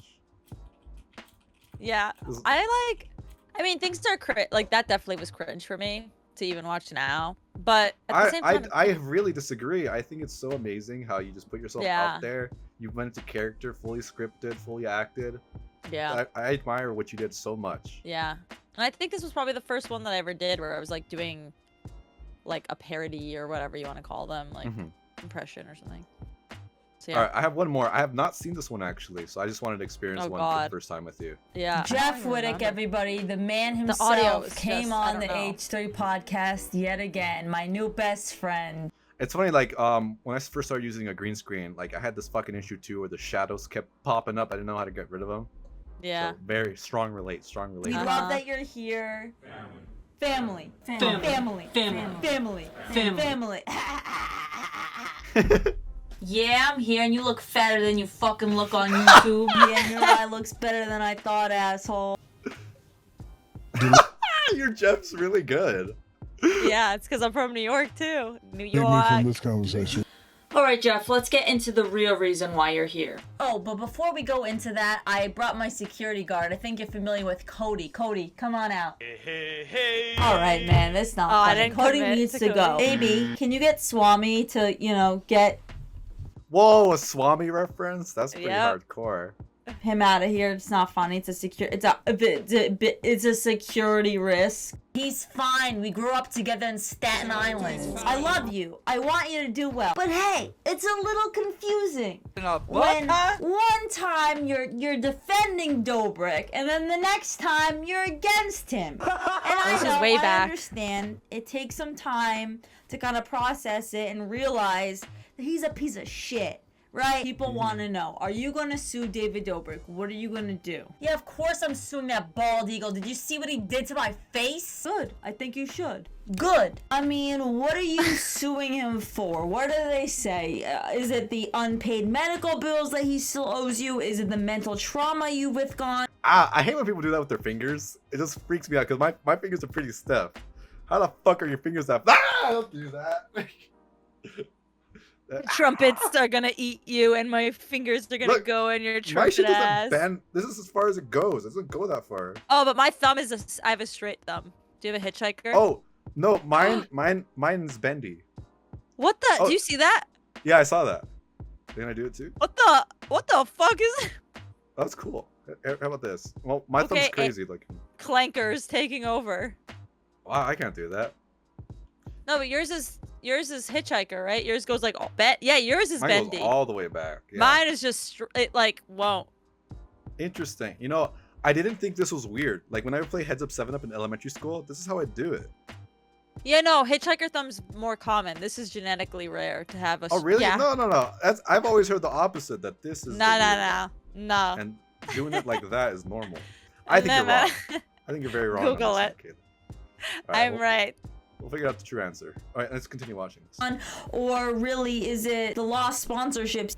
Yeah, I mean, things are like that definitely was cringe for me to even watch now. But at the same time, I really disagree. I think it's so amazing how you just put yourself Yeah. out there. You went into character, fully scripted, fully acted. yeah, I admire what you did so much. yeah. And I think this was probably the first one that I ever did where I was like doing like a parody or whatever you want to call them, like impression or something. So, yeah. All right, I have one more. I have not seen this one actually, so I just wanted to experience Oh, one for God. the first time with you. Yeah. Jeff Whittick, everybody, the man audio himself, is came just- I on the don't know. H3 podcast yet again. My new best friend. It's funny, like when I first started using a green screen, like I had this fucking issue too, where the shadows kept popping up. I didn't know how to get rid of them. Yeah. So very strong relate. We love that you're here. Family. Family. Family. Yeah, I'm here and you look fatter than you fucking look on YouTube. Yeah, and your eye looks better than I thought, asshole. Your Jeff's really good. Yeah, it's because I'm from New York too. New Take me York. from this conversation. All right, Jeff, let's get into the real reason why you're here. Oh, but before we go into that, I brought my security guard. I think you're familiar with Cody. Cody, come on out. All right, man, that's not I funny. didn't Cody commit needs to to go. Cody. Baby, can you get Swami to, get Whoa, a Swami reference? That's pretty Yep. hardcore. him out of here? It's not funny. It's a security risk. He's fine. We grew up together in Staten Island. I love you. I want you to do well. But hey, it's a little confusing. When one time you're defending Dobrik, and then the next time you're against him. And This is way I back. understand it takes some time to kind of process it and realize that he's a piece of shit. Right? People want to know, are you going to sue David Dobrik? What are you going to do? Yeah, of course I'm suing that bald eagle. Did you see what he did to my face? Good. I think you should. Good. I mean, what are you suing him for? What do they say? Is it the unpaid medical bills that he still owes you? Is it the mental trauma you've withgone? I hate when people do that with their fingers. It just freaks me out because my fingers are pretty stiff. How the fuck are your fingers that? Don't do that. Trumpets are gonna eat you, and my fingers are gonna Look, go in your My trumpet shit doesn't ass. bend. This is as far as it goes. It doesn't go that far. Oh, but my thumb is I have a straight thumb. Do you have a hitchhiker? Oh no, mine's bendy. What the? Oh. Do you see that? Yeah, I saw that. Can I do it too? What the fuck is it? That's cool. How about this? Well, my Okay, thumb's crazy looking. Clankers taking over. Wow, I can't do that. No, but yours is hitchhiker, right? Yours goes like yeah, yours is Mine bendy. goes all the way back. Yeah. Mine is just it like won't. Interesting. You know, I didn't think this was weird. Like when I would play Heads Up 7 Up in elementary school, this is how I do it. Yeah, no, hitchhiker thumb's more common. This is genetically rare to have a. Oh really? Yeah. No. I've always heard the opposite. That this is. No. And doing it like that is normal. I think you're wrong. I think you're very wrong. Google on it. this, Kayla. All right, I'm right. We'll figure out the true answer. All right, let's continue watching this. Or really, is it the lost sponsorships?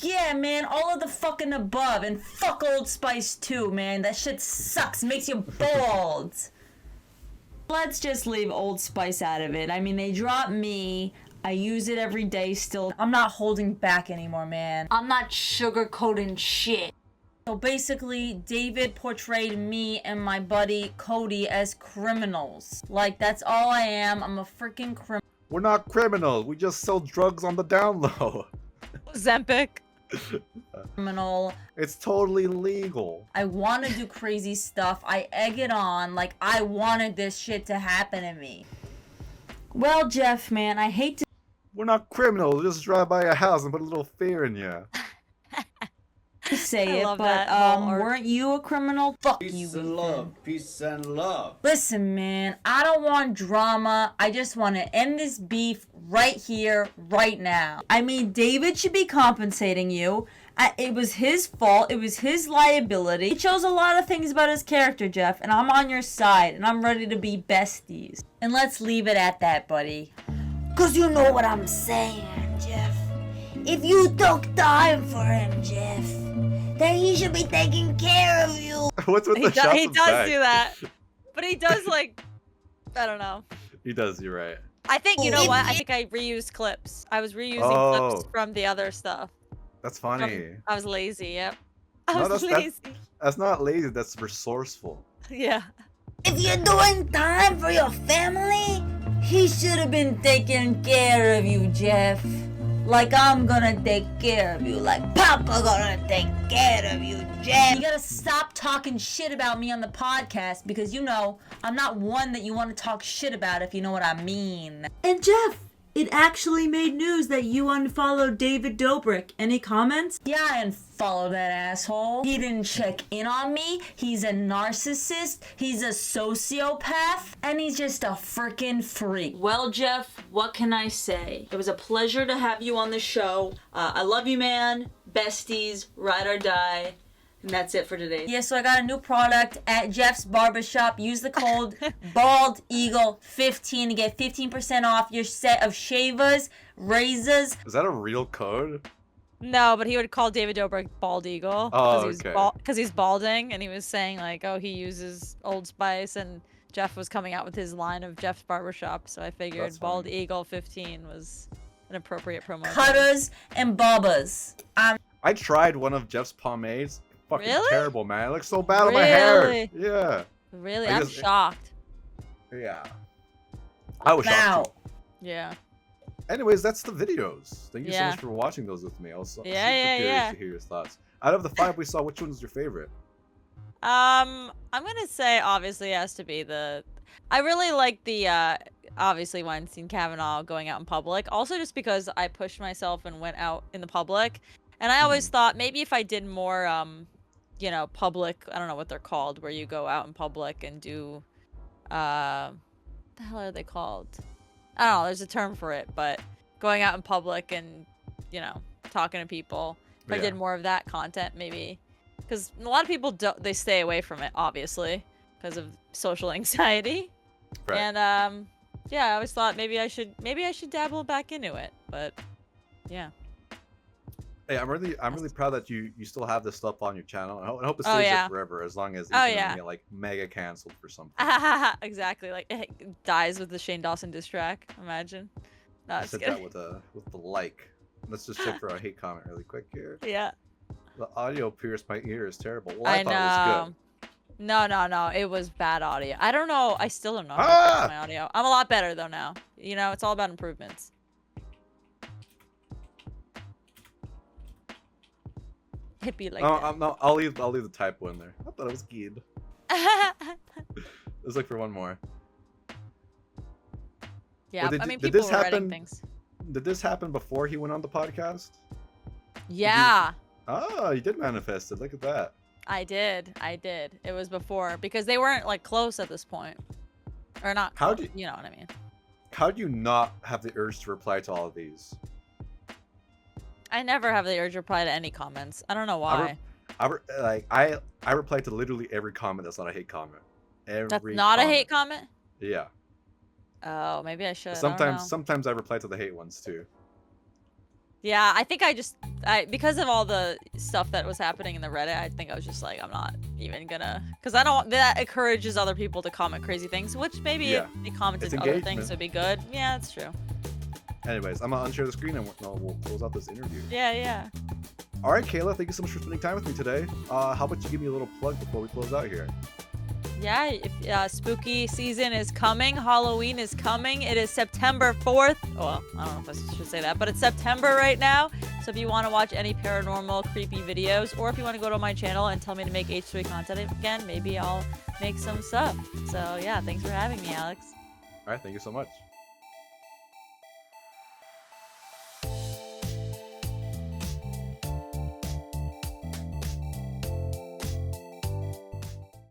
Yeah, man, all of the fucking above. And fuck Old Spice too, man. That shit sucks. Makes you bald. Let's just leave Old Spice out of it. I mean, they dropped me. I use it every day still. I'm not holding back anymore, man. I'm not sugarcoating shit. So basically, David portrayed me and my buddy Cody as criminals. Like, that's all I am. I'm a freaking criminal. We're not criminals. We just sell drugs on the down low. Zempic. Criminal. It's totally legal. I want to do crazy stuff. I egg it on. Like, I wanted this shit to happen to me. Well, Jeff, man, I hate to We're not criminals. We just drive by your house and put a little fear in you. say I it, love but that whole arc. weren't you a criminal? Fuck you, Ethan. Peace and love. Listen, man, I don't want drama. I just want to end this beef right here, right now. I mean, David should be compensating you, It was his fault. It was his liability. It shows a lot of things about his character, Jeff, and I'm on your side, and I'm ready to be besties. And let's leave it at that, buddy. Cause you know what I'm saying, Jeff. If you took time for him, Jeff, then he should be taking care of you. What's with the shots He of does back? do that. But he does, like, I don't know. He does, you're right. I think, you know what? I think I reused clips. I was reusing clips from the other stuff. That's funny. I was lazy, yep. I No, was that's- lazy. That's not lazy, that's resourceful. Yeah. If you're doing time for your family, He should have been taking care of you, Jeff. Like I'm gonna take care of you. Like Papa gonna take care of you, Jeff. You gotta stop talking shit about me on the podcast because you know I'm not one that you want to talk shit about, if you know what I mean. And Jeff, it actually made news that you unfollowed David Dobrik. Any comments? Yeah, I unfollowed that asshole. He didn't check in on me. He's a narcissist. He's a sociopath. And he's just a freaking freak. Well, Jeff, what can I say? It was a pleasure to have you on the show. I love you, man. Besties, ride or die. And that's it for today. Yeah, so I got a new product at Jeff's Barbershop. Use the code BALDEAGLE15 to get 15% off your set of shavers, razors. Is that a real code? No, but he would call David Dobrik Bald Eagle. Oh, he's okay. Because he's balding, and he was saying, like, oh, he uses Old Spice, and Jeff was coming out with his line of Jeff's Barbershop, so I figured That's funny. Bald Eagle 15 was an appropriate promo. Cutters and bobbers. I tried one of Jeff's pomades. Fucking Really? terrible, man. It looks so bad on my hair. Really? Yeah. Really? I I'm guess- shocked. Yeah. I was shocked too. Yeah. Anyways, that's the videos. Thank you so Yeah. much for watching those with me. I was super Yeah, curious yeah. to hear your thoughts. Out of the 5 we saw, which one was your favorite? I'm gonna say obviously it has to be the. I really like the obviously Weinstein Kavanaugh going out in public. Also, just because I pushed myself and went out in the public, and I always thought maybe if I did more you know, public. I don't know what they're called, where you go out in public and do what the hell are they called? I don't know. There's a term for it, but going out in public and you know talking to people. If I Yeah. did more of that content, maybe. Because a lot of people don't, they stay away from it, obviously, because of social anxiety. Right. And yeah, I always thought maybe I should dabble back into it, but yeah. Hey, I'm really proud that you still have this stuff on your channel. I hope it Oh, stays yeah. there forever, as long as it Oh, doesn't yeah. get like mega canceled for something. Exactly, like it dies with the Shane Dawson diss track. Imagine. No, I just said kidding. that with the like. Let's just check for a hate comment really quick here. Yeah. The audio pierced my ear is terrible. Well, I I thought it was know. No. It was bad audio. I don't know. I still don't know how to Ah! fix my audio. I'm a lot better though now. You know, it's all about improvements. Hippie like good. that. No, I'll leave the typo in there. I thought it was good. Let's look for one more. Yeah, Well, I mean, did people this were writing happen? things. Did this happen before he went on the podcast? Yeah, Oh, you did manifest it. Look at that. I did. It was before because they weren't like close at this point, or not. How'd close, you- you know what I mean? How do you not have the urge to reply to all of these? I never have the urge to reply to any comments. I don't know why. I reply to literally every comment that's not a hate comment. That's Every not comment. a hate comment. Yeah. Oh, maybe I should. I don't know. Sometimes I reply to the hate ones too. Yeah, I think because of all the stuff that was happening in the Reddit, I think I was just like, I'm not even gonna, because I don't, that encourages other people to comment crazy things, which maybe Yeah. if they commented It's other engagement. things would be good. Yeah, that's true. Anyways, I'm gonna unshare the screen and we'll close out this interview. Yeah. All right, Kayla, thank you so much for spending time with me today. How about you give me a little plug before we close out here? Yeah, spooky season is coming. Halloween is coming. It is September 4th. Well, I don't know if I should say that, but it's September right now. So if you want to watch any paranormal, creepy videos, or if you want to go to my channel and tell me to make H3 content again, maybe I'll make some stuff. So yeah, thanks for having me, Alex. All right, thank you so much.